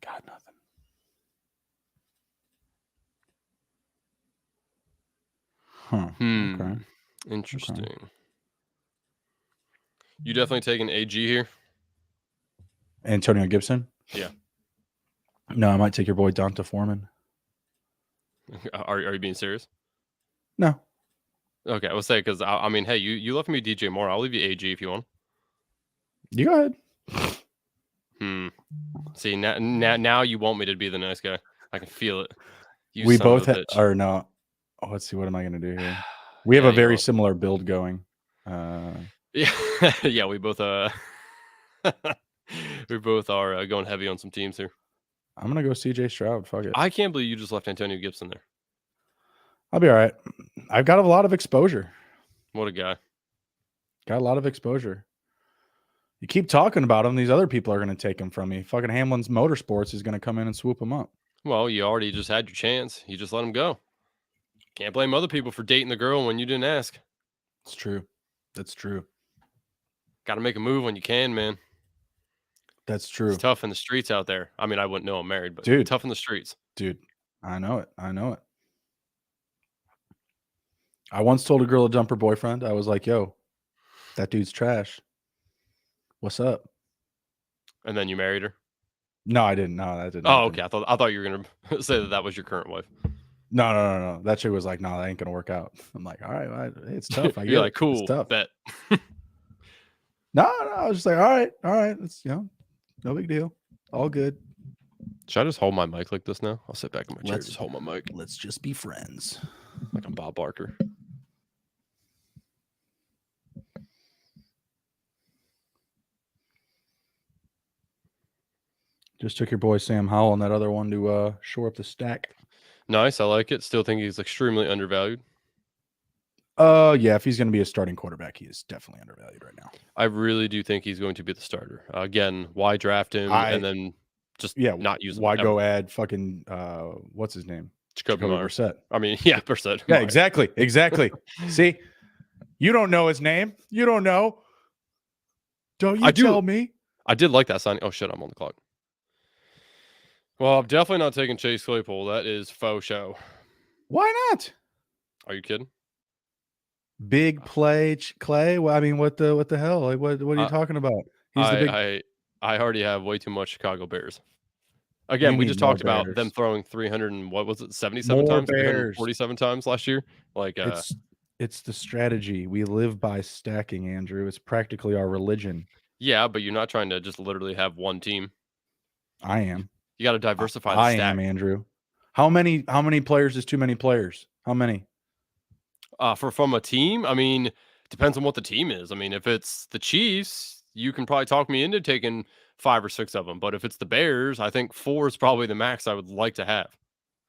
Got nothing. Huh. Okay. Interesting. Okay. You definitely taking AG here? Antonio Gibson? Yeah. No, I might take your boy Donta Foreman. Are you being serious? No. Okay, I will say because I mean, hey, you left me DJ Moore. I'll leave you AG if you want. You go ahead. See now you want me to be the nice guy. I can feel it. You we son both of a bitch. or no. Oh, let's see. What am I going to do here? We have a very similar build going. Yeah, we both we both are going heavy on some teams here. I'm gonna go CJ Stroud. Fuck it. I can't believe you just left Antonio Gibson there. I'll be all right. I've got a lot of exposure. What a guy. Got a lot of exposure. You keep talking about him, these other people are going to take him from me. Fucking Hamlin's Motorsports is going to come in and swoop him up. Well, you already just had your chance. You just let him go. Can't blame other people for dating the girl when you didn't ask. It's true. That's true. Got to make a move when you can, man. That's true. It's tough in the streets out there. I mean, I wouldn't know I'm married, but dude, tough in the streets. Dude, I know it. I know it. I once told a girl to dump her boyfriend. I was like, yo, that dude's trash. What's up? And then you married her? No, I didn't. No, that didn't. Oh, okay. I thought you were going to say that was your current wife. No. That chick was like, no, that ain't going to work out. I'm like, all right, it's tough. You're like, cool. It's tough. Bet. No, I was just like, all right. It's, no big deal. All good. Should I just hold my mic like this now? I'll sit back in my chair. Just hold my mic. Let's just be friends. Like I'm Bob Barker. Just took your boy Sam Howell and that other one to shore up the stack. Nice. I like it. Still think he's extremely undervalued. Yeah, if he's going to be a starting quarterback, he is definitely undervalued right now. I really do think he's going to be the starter. Again, why draft him and then just not use him? Why go add fucking what's his name? Jacoby Brissett. I mean, yeah, Brissett. Yeah, exactly. See, you don't know his name. You don't know. Don't you tell me? I did like that signing. Oh shit, I'm on the clock. Well, I'm definitely not taking Chase Claypool. That is faux show. Why not? Are you kidding? Big play, Clay. Well, I mean, what the hell? Like, what are you talking about? He's the big. I already have way too much Chicago Bears. Again, we just talked about them throwing 300 and what was it, 77 times, 347 times last year. Like, it's the strategy we live by. Stacking, Andrew. It's practically our religion. Yeah, but you're not trying to just literally have one team. I am. You got to diversify the stack. I am, Andrew. How many players is too many players? How many? From a team, I mean, depends on what the team is. I mean, if it's the Chiefs, you can probably talk me into taking 5 or 6 of them. But if it's the Bears, I think 4 is probably the max I would like to have.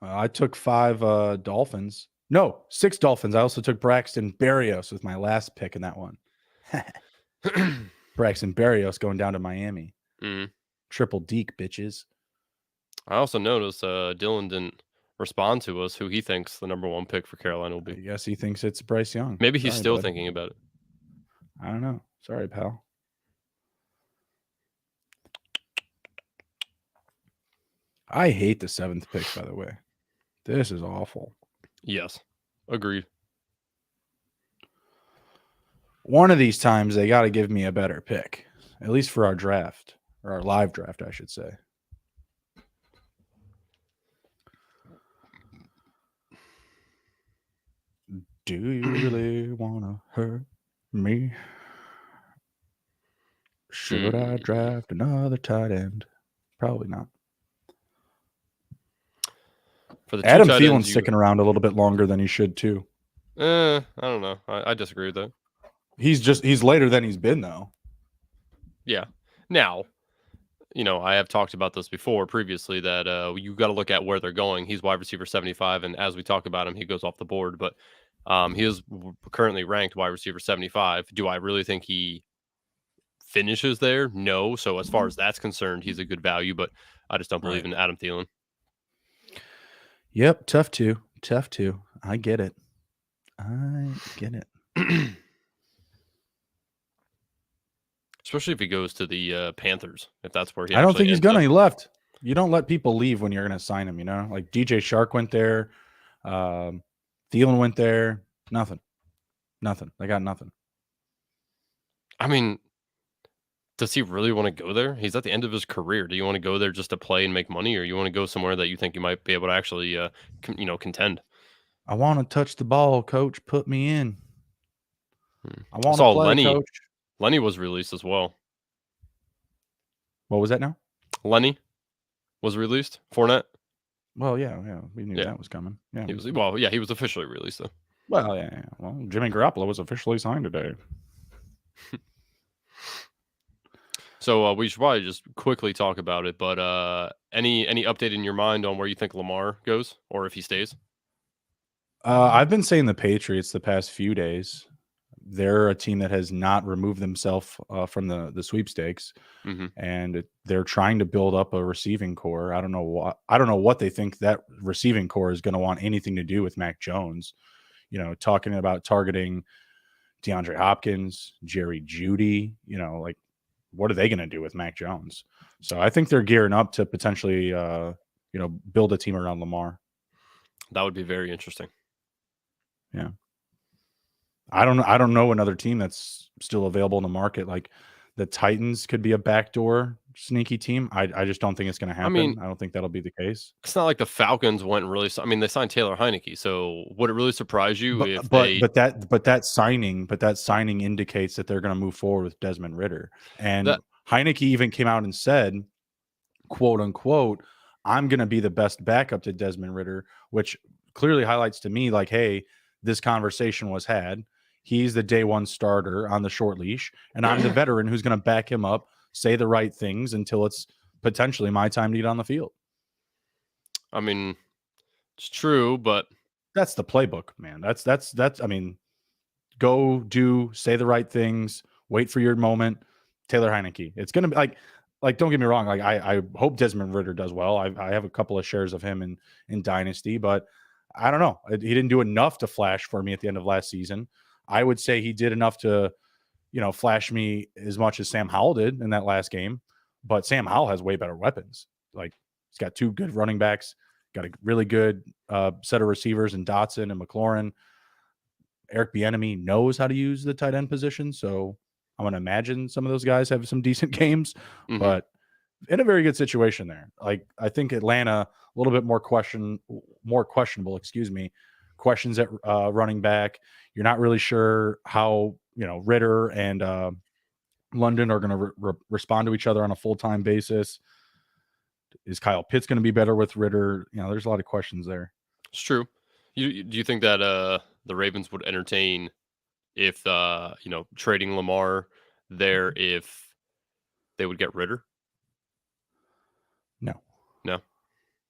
I took 5 Dolphins. No, 6 Dolphins. I also took Braxton Berrios with my last pick in that one. Braxton Berrios going down to Miami. Triple Deke, bitches. I also noticed Dylan didn't respond to us who he thinks the number 1 pick for Carolina will be. I guess he thinks it's Bryce Young. Maybe he's still thinking about it. I don't know. Sorry, pal. I hate the 7th pick, by the way. This is awful. Yes. Agreed. One of these times, they got to give me a better pick, at least for our draft, or our live draft, I should say. Do you really want to hurt me? Should I draft another tight end? Probably not. For the Adam Thielen's sticking around a little bit longer than he should too. I don't know. I disagree with that. He's later than he's been though. Yeah. Now, I have talked about this before previously that you got to look at where they're going. He's wide receiver 75, and as we talk about him, he goes off the board. But he is currently ranked wide receiver 75. Do I really think he finishes there? No. So as far as that's concerned, he's a good value, but I just don't believe Right. in Adam Thielen. Yep. Tough to. Tough to. I get it. I get it. Especially if he goes to the Panthers, if that's where he I don't actually think he's ends gonna. up. He left. You don't let people leave when you're gonna sign him. Like DJ Shark went there. Thielen went there. Nothing. Nothing. They got nothing. I mean, does he really want to go there? He's at the end of his career. Do you want to go there just to play and make money, or you want to go somewhere that you think you might be able to actually, contend? I want to touch the ball, coach. Put me in. I I want to saw play, Lenny. coach. Lenny was released as well. What was that now? Lenny was released. Fournette. Well, yeah. We knew Yeah, that was coming. Yeah. he was. Well, yeah, he was officially released though. Well, yeah. Well, Jimmy Garoppolo was officially signed today. So we should probably just quickly talk about it. But any update in your mind on where you think Lamar goes, or if he stays? I've been saying the Patriots the past few days. They're a team that has not removed themselves from the sweepstakes, Hmm. and they're trying to build up a receiving core. I don't know what they think that receiving core is going to want anything to do with Mac Jones. Talking about targeting DeAndre Hopkins, Jerry Jeudy. Like what are they going to do with Mac Jones? So I think they're gearing up to potentially, build a team around Lamar. That would be very interesting. Yeah. I don't know another team that's still available in the market. Like the Titans could be a backdoor sneaky team. I just don't think it's going to I mean, happen. I don't think that'll be the case. it's not like the Falcons went really. I mean, they signed Taylor Heineke. So would it really surprise you But if but they but that signing indicates that they're going to move forward with Desmond Ritter. And that? Heineke even came out and said, quote unquote, I'm going to be the best backup to Desmond Ritter, which clearly highlights to me like, hey, this conversation was had. He's the day one starter on the short leash, and I'm the veteran who's going to back him up, say the right things until it's potentially my time to get on the field. I mean, it's true, but That's the playbook, man. That's. I mean, go do say the right things, wait for your moment. Taylor Heineke. It's gonna be like don't get me wrong. Like I hope Desmond Ritter does well. I have a couple of shares of him in Dynasty, but I don't know. He didn't do enough to flash for me at the end of last season. I would say he did enough to, flash me as much as Sam Howell did in that last game. But Sam Howell has way better weapons. Like he's got two good running backs, got a really good set of receivers in Dotson and McLaurin. Eric Bieniemy knows how to use the tight end position, so I'm going to imagine some of those guys have some decent games, mhm. but in a very good situation there. Like I think Atlanta a little bit more questionable. Excuse me, questions at running back. You're not really sure how Ritter and London are going to respond to each other on a full time basis. Is Kyle Pitts going to be better with Ritter? There's a lot of questions there. It's true. Do you think that the Ravens would entertain if trading Lamar there if they would get Ritter? No, No.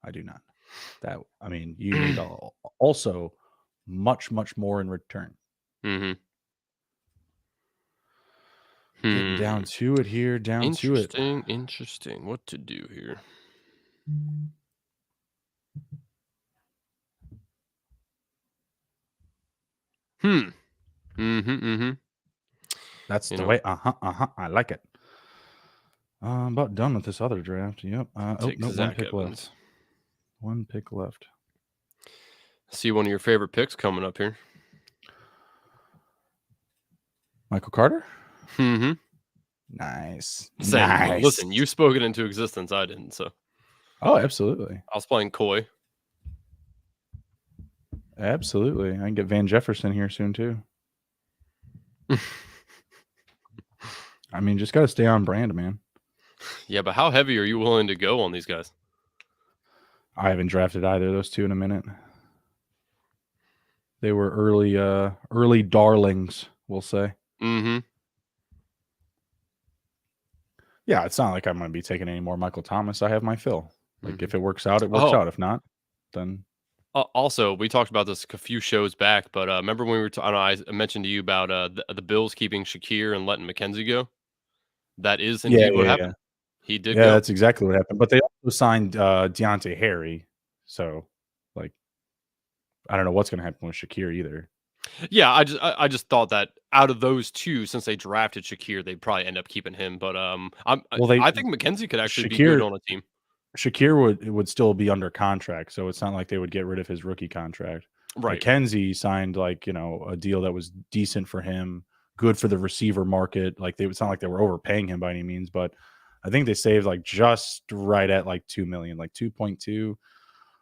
I do not. You need also much more in return. Mhm. Getting down to it here, down to it. Interesting. What to do here? Hmm. Mhm. Mhm. That's You the know, way. I like it. I'm about done with this other draft. Yep. take No, one Zach pick left. Evans. One pick left. See one of your favorite picks coming up here. Michael Carter. Mhm. Nice. Say, Nice. listen, you spoke it into existence. I didn't. So Oh, absolutely. I was playing coy. Absolutely. I can get Van Jefferson here soon too. Just got to stay on brand, man. Yeah, but how heavy are you willing to go on these guys? I haven't drafted either of those two in a minute. They were early darlings, we'll say. Mhm. Yeah, it's not like I'm going to be taking any more Michael Thomas. I have my fill. Like Hmm. if it works out, it works Oh, out. If not, then also, we talked about this a few shows back, but remember when we were? I mentioned to you about the Bills keeping Shakir and letting McKenzie go. That is yeah, indeed what yeah, yeah, happened. He did yeah. go. That's exactly what happened. But they also signed Deontay Harry, so like I don't know what's going to happen with Shakir either. Yeah, I just thought that out of those two, since they drafted Shakir, they'd probably end up keeping him. But Well, they I think McKenzie could actually be good Shakir on a team. Shakir would still be under contract, so it's not like they would get rid of his rookie contract. Right. McKenzie signed like a deal that was decent for him, good for the receiver market. Like it's not like they were overpaying him by any means, but I think they saved like just right at like 2 million, like 2.2,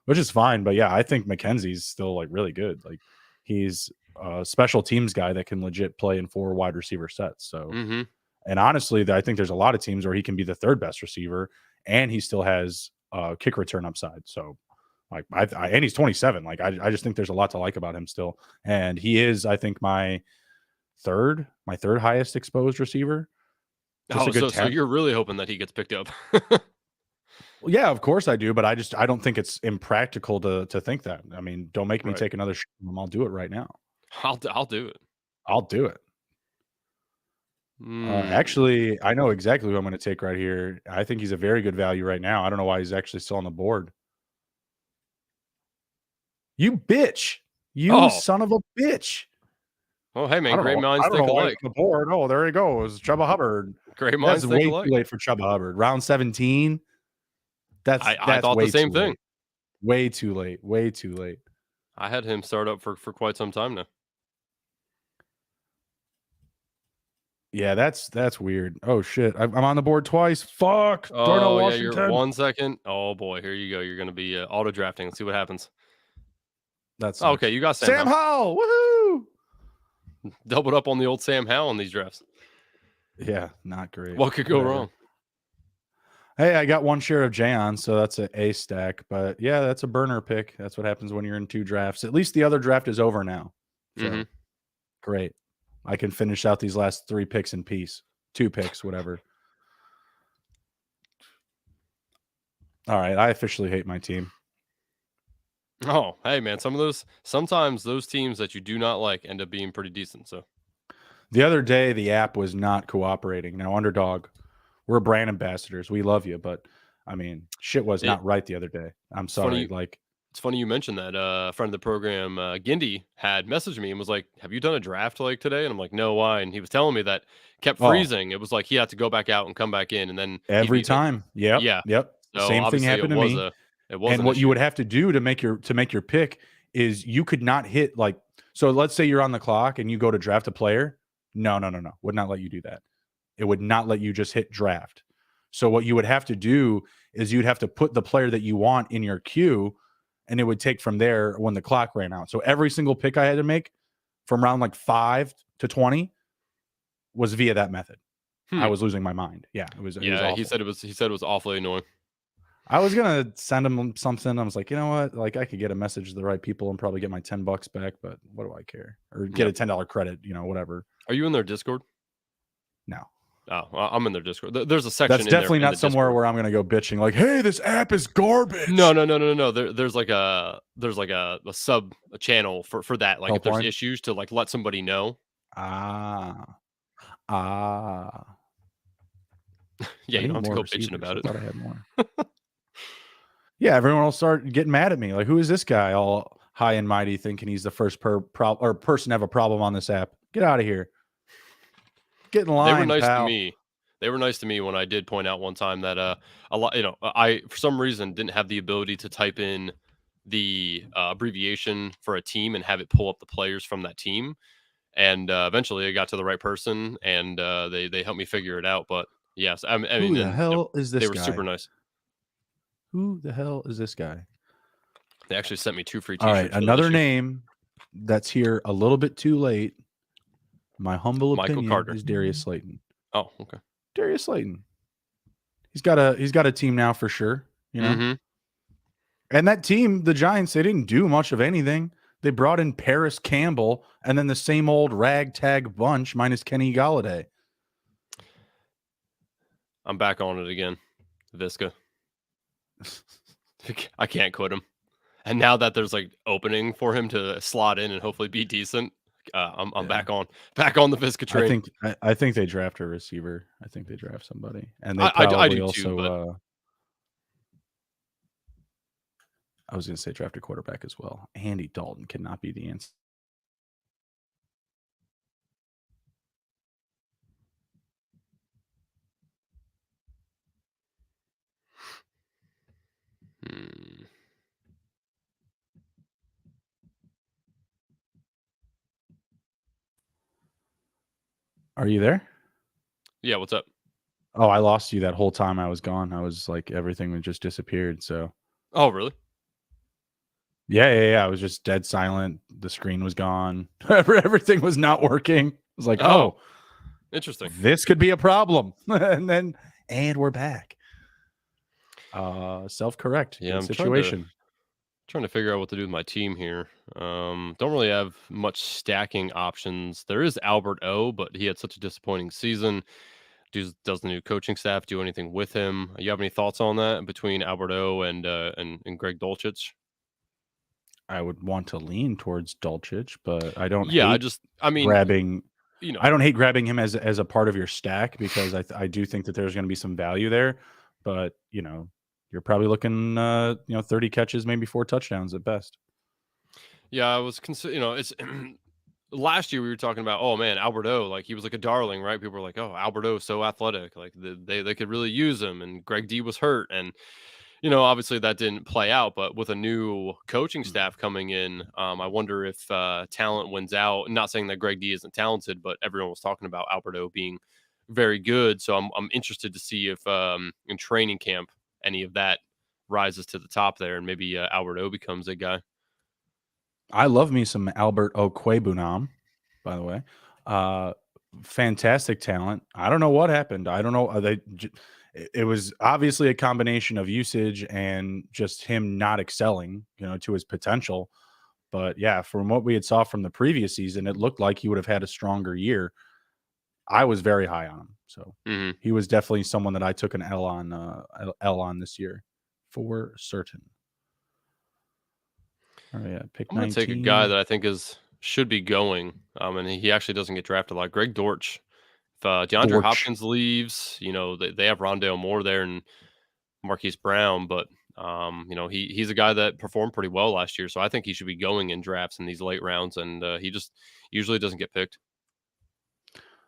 which is fine. But yeah, I think McKenzie's still like really good. Like he's a special teams guy that can legit play in 4 wide receiver sets. So Mm-hmm. and honestly, I think there's a lot of teams where he can be the third best receiver, and he still has kick return upside. So, like, and he's 27. Like, I just think there's a lot to like about him still, and he is, I think, my third highest exposed receiver. Just Oh, a good so 10. you're really hoping that he gets picked up? Well, yeah, of course I do, but I don't think it's impractical to think that. I mean, don't make me Right. take another shot. I'll do it right now. I'll do it. I'll do it. Mm. Actually, I know exactly who I'm going to take right here. I think he's a very good value right now. I don't know why he's actually still on the board. You bitch. You Oh, son of a bitch. well, hey I man, don't great know. I minds don't think know why he's alike. on the board. Oh, there he goes. Chuba Hubbard. Great That's minds think way too alike. late for Chuba Hubbard. Round 17. That's I that's thought the way same too thing. late. Way too late. Way too late. I had him start up for quite some time now. Yeah, that's weird. Oh shit. I'm on the board twice. Fuck. Darnell Oh yeah, you're Washington. 1 second. Oh boy, here you go. You're gonna be auto drafting. Let's see what happens. That Oh, okay, sucks. you got Sam Sam Howell. Howell. Woohoo. Doubled up on the old Sam Howell in these drafts. Yeah, not great. What could go Whatever. wrong? Hey, I got one share of Jayon, so that's an A stack. But yeah, that's a burner pick. That's what happens when you're in 2 drafts. At least the other draft is over now. Hmm. So great. I can finish out these last 3 picks in peace. 2 picks, whatever. All right. I officially hate my team. Oh, hey man, sometimes those teams that you do not like end up being pretty decent. So The other day, the app was not cooperating. Now, Underdog, we're brand ambassadors. We love you. But I mean, shit was it, not right the other day. I'm it's sorry. funny. Like, It's funny you mentioned that. A friend of the program, Gindy, had messaged me and was like, "Have you done a draft like today?" And I'm like, "No, why?" And he was telling me that kept oh, freezing. It was like he had to go back out and come back in, and then he'd every be, time. Yep. yeah. Yep. So Same thing obviously, happened to me. it was And an what you issue. would have to do to make your pick is you could not hit like so let's say you're on the clock and you go to draft a player. No, no, no, no. Would not let you do that. It would not let you just hit draft. So what you would have to do is you'd have to put the player that you want in your queue and it would take from there when the clock ran out. So every single pick I had to make from round like 5 to 20 was via that method. I Hmm. was losing my mind. Yeah, it was Yeah, awful. he said it was awfully annoying. I was gonna send him something. I was like, you know what? Like, I could get a message to the right people and probably get my $10 back, but what do I care? Or get Yeah. a $10 credit, whatever. Are you in their Discord? No, Oh, I'm in their Discord. There's a that's section in there definitely in not the somewhere Discord. where I'm gonna go bitching like, hey, this app is No, garbage. no, no, no, no. There's like a sub a channel for that. Like if there's Helpline. issues to like let somebody know. Ah, ah. Yeah, I you don't need have to more go bitching receivers. about I it. thought I had more. Yeah, everyone will start getting mad at me. Like, who is this guy? All high and mighty, thinking he's the first person to have a problem on this app. Get out of here. Get in They were line, nice to pal. me. They were nice to me when I did point out one time that a lot, I for some reason didn't have the ability to type in the abbreviation for a team and have it pull up the players from that team. And eventually, I got to the right person, and they helped me figure it out. But yes, I mean, Who the and hell is they this were super guy? nice. Who the hell is this guy? They actually sent me 2 free All right, T-shirts for that another issue. name that's here a little bit too late. My humble Michael opinion Carter. is Darius Slayton. Oh, okay. Darius Slayton. He's got a team now for sure, Mm-hmm. And that team, the Giants, they didn't do much of anything. They brought in Paris Campbell and then the same old ragtag bunch minus Kenny Galladay. I'm back on it again. Visca. I can't quit him. And now that there's like opening for him to slot in and hopefully be decent, I'm Yeah. back on the Visca train. I think they draft a receiver. I think they draft somebody, and they I probably do too, also. but I was going to say draft a quarterback as well. Andy Dalton cannot be the answer. hmm. Are you there? Yeah, what's up? Oh, I lost you that whole time I was gone. I was like everything just disappeared. So Oh, really? yeah. I was just dead silent. The screen was gone. Everything was not working. I was like, Oh, oh, interesting. this could be a problem. And we're back. Self correct. Yeah, Good I'm trying to figure out what to do with my team here. Don't really have much stacking options. There is Albert O, but he had such a disappointing season. Does the new coaching staff do anything with him? You have any thoughts on that between Albert O and Greg Dolchich? I would want to lean towards Dulcich, but I don't Yeah, hate I mean, grabbing. you know, I don't hate grabbing him as a part of your stack because I do think that there's going to be some value there. But you're probably looking 30 catches, maybe 4 touchdowns at best. yeah, I was it's last year we were talking about, oh man, Alberto, like he was like a darling, right? People were like, oh, Alberto, so athletic, like they could really use him. And Greg D was hurt, and obviously that didn't play out. But with a new coaching staff coming in, I wonder if talent wins out. Not saying that Greg D isn't talented, but everyone was talking about Alberto being very good. So I'm interested to see if in training camp any of that rises to the top there, and maybe Alberto becomes a guy. I love me some Albert Okwebunam, by the way. Uh, Fantastic talent. I don't know what happened. I don't know. It was obviously a combination of usage and just him not excelling, to his potential. But yeah, from what we had saw from the previous season, it looked like he would have had a stronger year. I was very high on him, so Hmm. he was definitely someone that I took an L on this year for certain. All right, yeah, pick I'm gonna take a guy 19. that I think is should be going, and he actually doesn't get drafted a lot. Greg Dortch. If DeAndre Dortch. Hopkins leaves, they have Rondale Moore there and Marquise Brown, but he's a guy that performed pretty well last year, so I think he should be going in drafts in these late rounds, and he just usually doesn't get picked.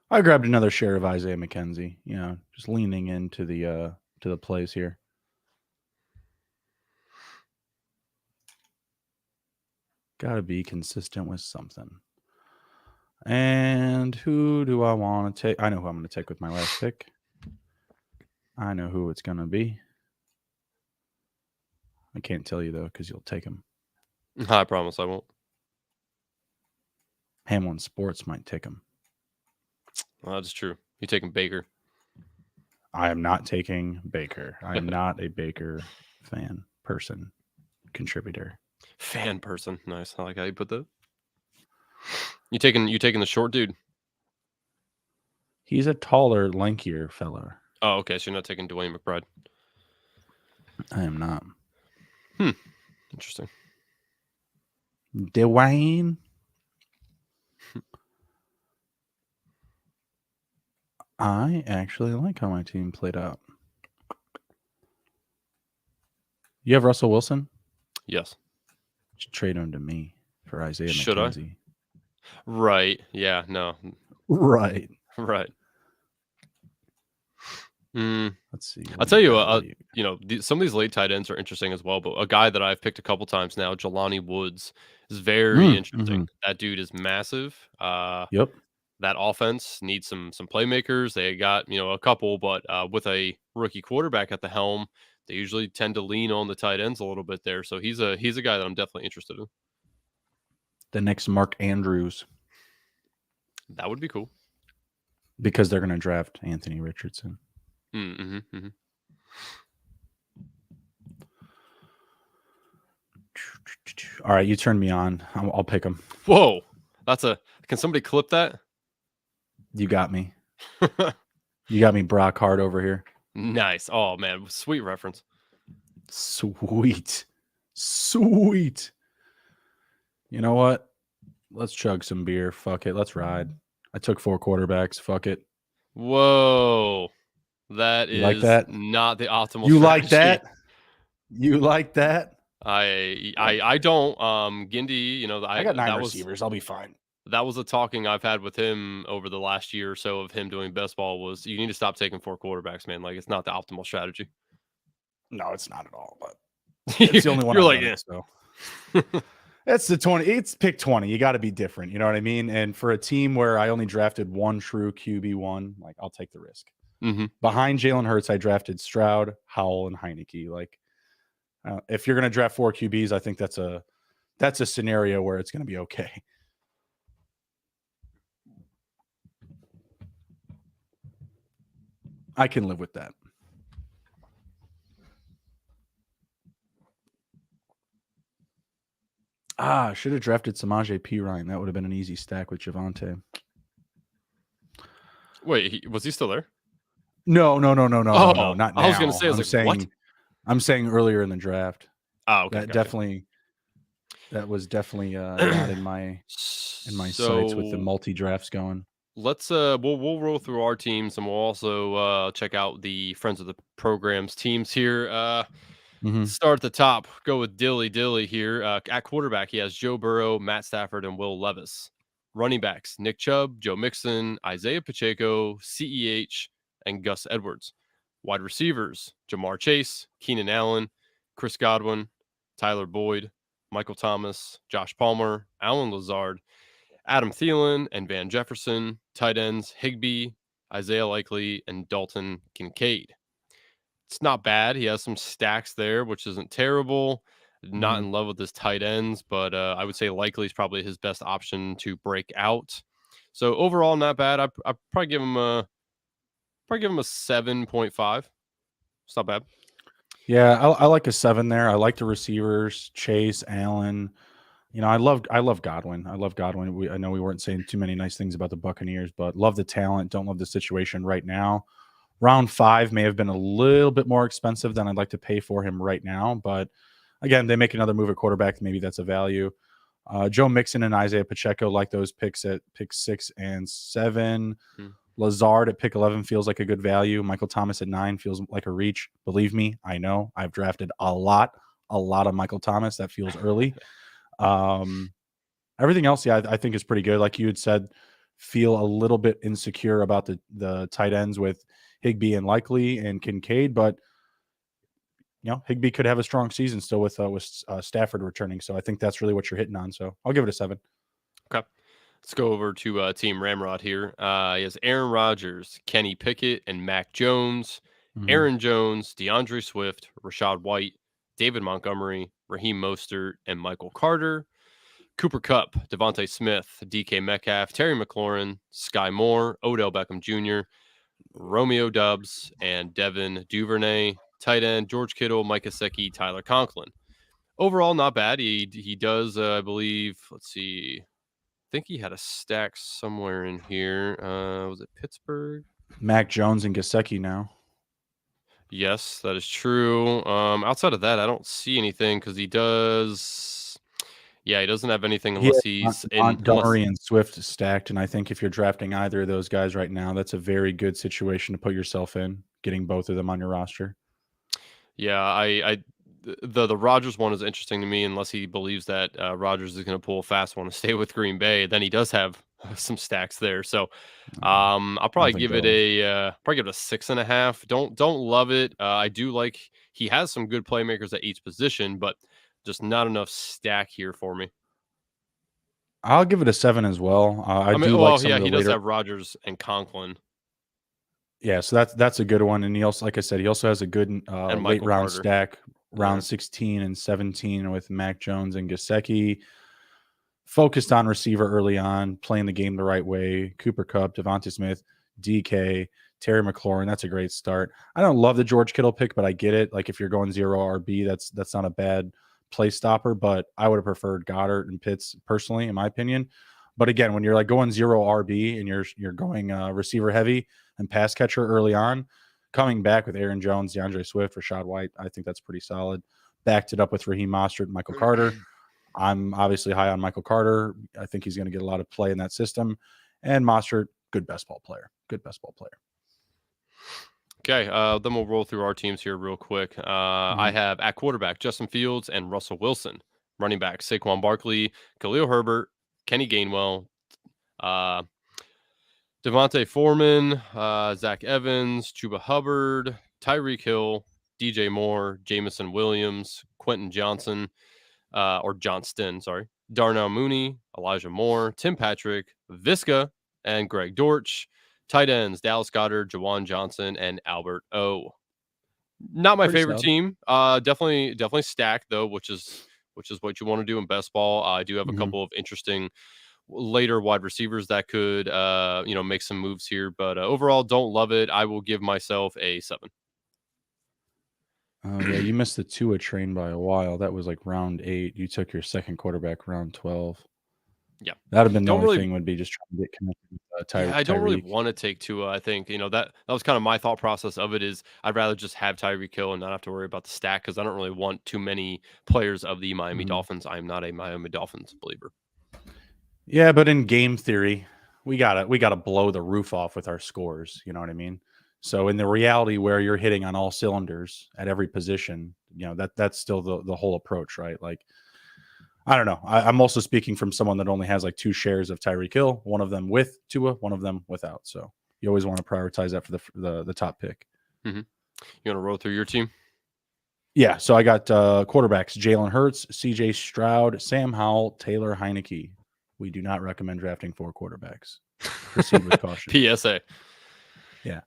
I grabbed another share of Isaiah McKenzie. Just leaning into the plays here. Got to be consistent with something. And who do I want to take? I know who I'm going to take with my last pick. I know who it's going to be. I can't tell you though because you'll take him. I promise I won't. Hamlin Sports might take him. Well, that's true. You taking Baker? I am not taking Baker. I am not a Baker person, contributor. Fan person. Nice. I like how you put that. You taking the short dude? He's a taller, lankier fella. Oh, okay. So you're not taking Dwayne McBride. I am not. Interesting. Dwayne. I actually like how my team played out. You have Russell Wilson? Yes. Just trade him to me for Isaiah Should McKenzie. I? Right. Yeah. No. Right. Right. Let's see. I'll tell you, some of these late tight ends are interesting as well. But a guy that I've picked a couple times now, Jelani Woods, is very interesting. Mhm. That dude is massive. Yep. That offense needs some playmakers. They got a couple, but with a rookie quarterback at the helm, they usually tend to lean on the tight ends a little bit there. So he's a guy that I'm definitely interested in. The next Mark Andrews, That would be cool. because they're going to draft Anthony Richardson. Mm-hmm, mm-hmm. All right, you turn me on. I'll pick him. Whoa, can somebody clip that? You got me. You got me Brock Hart over here. Nice. Oh man, sweet reference. Sweet. Sweet. You know what? Let's chug some beer. Fuck it. Let's ride. I took 4 quarterbacks. Fuck it. Whoa. That You like is that? not the optimal You like strategy. that? You like that? I don't. Gindy, I got 9 that was receivers. I'll be fine. a talking I've had with him over the last year or so of him doing best ball was you need to stop taking 4 quarterbacks, man. Like it's not the optimal strategy. No, it's not at all, but it's the only one You're I've like, done yeah. it, so. It's the 20. It's pick 20. You got to be different. You know what I mean? And for a team where I only drafted one true QB1, like I'll take the risk. Mhm. Behind Jalen Hurts, I drafted Stroud, Howell, and Heineke. Like, if you're going to draft 4 QBs, I think that's a scenario where it's going to be okay. I can live with that. I should have drafted Samaje Perine. That would have been an easy stack with Javonte. Wait, was he still there? No, not I was gonna now. say, I was like, what? I'm saying earlier in the draft. Oh, okay, That gotcha. was definitely not in my sights with the So multi drafts going. let's we'll roll through our teams and we'll also check out the friends of the programs teams here. Mm-hmm. Start at the top. Go with Dilly here. At quarterback, he has Joe Burrow, Matt Stafford, and Will Levis. Running backs: Nick Chubb, Joe Mixon, Isaiah Pacheco, CEH, and Gus Edwards. Wide receivers: Jamar Chase, Keenan Allen, Chris Godwin, Tyler Boyd, Michael Thomas, Josh Palmer, Alan Lazard, Adam Thielen, and Van Jefferson. Tight ends: Higbee, Isaiah Likely, and Dalton Kincaid. It's not bad. He has some stacks there, which isn't terrible. Not Mm-hmm. in love with his tight ends, but I would say Likely is probably his best option to break out. So overall, not bad. I probably give him a 7.5. It's not bad. Yeah, I like a 7 there. I like the receivers, Chase, Allen. You know, I love Godwin. I love Godwin. I know we weren't saying too many nice things about the Buccaneers, but love the talent. Don't love the situation right now. Round 5 may have been a little bit more expensive than I'd like to pay for him right now, but again, they make another move at quarterback. Maybe that's a value. Joe Mixon and Isaiah Pacheco like those picks at pick 6 and 7. Hmm. Lazard at pick 11 feels like a good value. Michael Thomas at 9 feels like a reach. Believe me, I know. I've drafted a lot of Michael Thomas. That feels early. Um, Everything else, yeah, I think is pretty good. Like you had said, feel a little bit insecure about the tight ends with Higbee and Likely and Kincaid, but you know Higbee could have a strong season still with Stafford returning. So I think that's really what you're hitting on. So I'll give it a 7. Okay. Let's go over to Team Ramrod here. He has Aaron Rodgers, Kenny Pickett, and Mac Jones. Mm-hmm. Aaron Jones, DeAndre Swift, Rashad White, David Montgomery, Raheem Mostert, and Michael Carter. Cooper Cup, Devontae Smith, DK Metcalf, Terry McLaurin, Sky Moore, Odell Beckham Jr., Romeo Dubs, and Devin Duvernay. Tight end, George Kittle, Mike Gesicki, Tyler Conklin. Overall, not bad. He does, I believe, let's see, I think he had a stack somewhere in here. Was it Pittsburgh? Mac Jones and Gesicki now. Yes, that is true. Outside of that, I don't see anything because he does. Yeah, he doesn't have anything He unless has he's in. Unless Montgomery and Swift stacked, and I think if you're drafting either of those guys right now, that's a very good situation to put yourself in, getting both of them on your roster. Yeah, the Rogers one is interesting to me unless he believes that Rogers is going to pull a fast one to stay with Green Bay. Then he does have some stacks there. So I'll I don't probably think give that it will. a 6.5. Don't love it. I do like he has some good playmakers at each position, but just not enough stack here for me. I'll give it a 7 as well. I I mean, do like well, some yeah, of the he does later. have Rogers and Conklin Yeah, so that's a good one, and he also, like I said, he also has a good and late Michael round Carter. stack, Yeah. round 16 and 17 with Mac Jones and Gesicki. Focused on receiver early on, playing the game the right way. Cooper Kupp, Devontae Smith, DK, Terry McLaurin. That's a great start. I don't love the George Kittle pick, but I get it. Like if you're going 0 RB, that's not a bad play stopper. But I would have preferred Goddard and Pitts personally, in my opinion. But again, when you're like going 0 RB and you're going receiver heavy and pass catcher early on, coming back with Aaron Jones, DeAndre Swift, Rashad White, I think that's pretty solid. Backed it up with Raheem Mostert, Michael Carter. I'm obviously high on Michael Carter. I think he's going to get a lot of play in that system. And Mostert, good best ball player. Good best ball player. Okay, then we'll roll through our teams here real quick. I have at quarterback Justin Fields and Russell Wilson. Running back Saquon Barkley, Khalil Herbert, Kenny Gainwell, Devontae Foreman, Zach Evans, Chuba Hubbard, Tyreek Hill, DJ Moore, Jamison Williams, Quentin Johnson, or Johnston, sorry, Darnell Mooney, Elijah Moore, Tim Patrick, Visca, and Greg Dortch. Tight ends, Dallas Goedert, Jawan Johnson, and Albert O. Not my Pretty favorite solid. team. Definitely stacked though, which is what you want to do in best ball. I do have a couple of interesting later wide receivers that could make some moves here, but overall don't love it. I will give myself a 7. Oh yeah, you missed the Tua train by a while. That was like round 8. You took your second quarterback round 12. Yeah. That'd have been the Don't only really thing would be just trying to get connected with Yeah, I don't really Tyreek. want to take Tua. I think, that was kind of my thought process of it is I'd rather just have Tyreek Hill and not have to worry about the stack because I don't really want too many players of the Miami Dolphins. I'm not a Miami Dolphins believer. Yeah, but in game theory, we gotta blow the roof off with our scores. You know what I mean? So in the reality where you're hitting on all cylinders at every position, that's still the whole approach, right? Like, I don't know. I'm also speaking from someone that only has like 2 shares of Tyreek Hill, one of them with Tua, one of them without. So you always want to prioritize that for the top pick. Mm-hmm. You want to roll through your team? Yeah. So I got quarterbacks: Jalen Hurts, C.J. Stroud, Sam Howell, Taylor Heineke. We do not recommend drafting 4 quarterbacks. Proceed with caution. PSA. Yeah.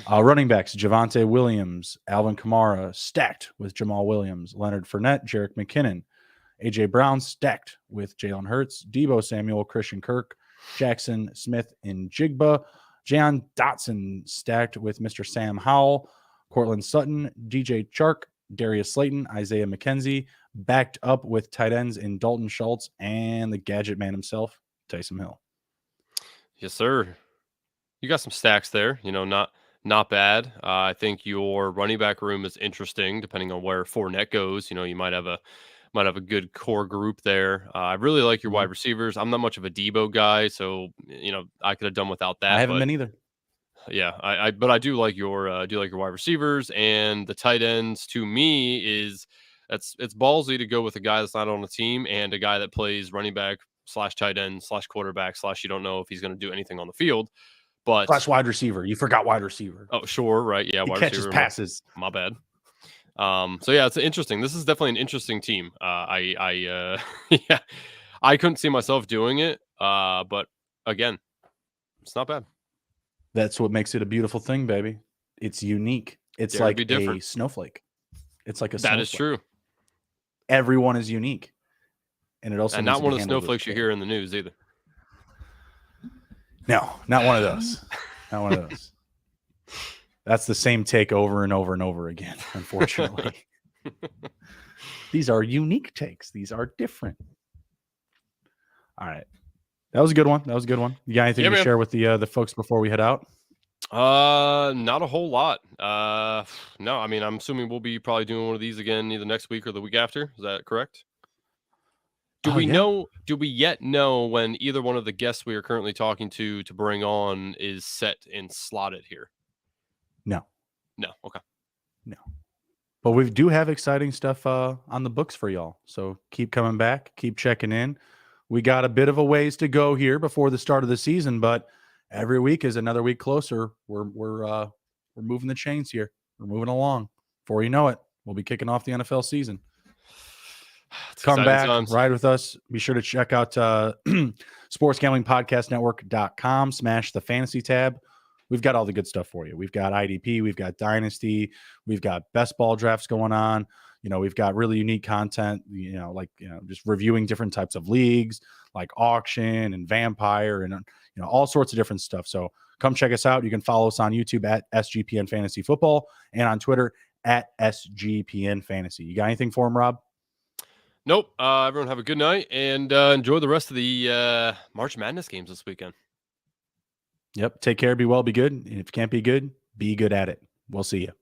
Running backs: Javonte Williams, Alvin Kamara, stacked with Jamal Williams, Leonard Fournette, Jerick McKinnon. A.J. Brown stacked with Jalen Hurts, Deebo Samuel, Christian Kirk, Jackson Smith, and Jigba. Jan Dotson stacked with Mr. Sam Howell, Cortland Sutton, DJ Chark, Darius Slayton, Isaiah McKenzie, backed up with tight ends in Dalton Schultz and the gadget man himself, Taysom Hill. Yes, sir. You got some stacks there. Not bad. I think your running back room is interesting, depending on where Fournette goes. You might have a good core group there. I really like your wide receivers. I'm not much of a Deebo guy, so I could have done without that. I haven't but been either. yeah, but I do like your wide receivers and the tight ends. To me, it's ballsy to go with a guy that's not on the team and a guy that plays running back / tight end / quarterback / you don't know if he's going to do anything on the field. But / wide receiver. You forgot wide receiver. Oh, sure, right? Yeah, he wide catches receiver. passes. My bad. So yeah, it's interesting. This is definitely an interesting team. I couldn't see myself doing it. But again, it's not bad. That's what makes it a beautiful thing, baby. It's unique. It's like a snowflake. It's like a snowflake. That is true. Everyone is unique. And it also not one of the snowflakes you hear in the news either. No, not one of those. Not one of those. That's the same take over and over and over again, unfortunately. These are unique takes. These are different. All right. That was a good one. You got anything to share with the folks before we head out? Not a whole lot. No, I mean, I'm assuming we'll be probably doing one of these again either next week or the week after. Is that correct? Do we yet know when either one of the guests we are currently talking to bring on is set and slotted here? No. Okay. No. But we do have exciting stuff on the books for y'all. So keep coming back, keep checking in. We got a bit of a ways to go here before the start of the season, but every week is another week closer. We're moving the chains here. We're moving along. Before you know it, we'll be kicking off the NFL season. Come back, ride with us. Be sure to check out sportsgamblingpodcastnetwork.com. Smash the fantasy tab. We've got all the good stuff for you. We've got IDP, we've got Dynasty, we've got best ball drafts going on. We've got really unique content, just reviewing different types of leagues like auction and vampire and, all sorts of different stuff. So come check us out. You can follow us on YouTube at SGPN Fantasy Football and on Twitter at SGPN Fantasy. You got anything for him, Rob? Nope. Everyone have a good night and enjoy the rest of the March Madness games this weekend. Yep. Take care. Be well. Be good. And if you can't be good at it. We'll see you.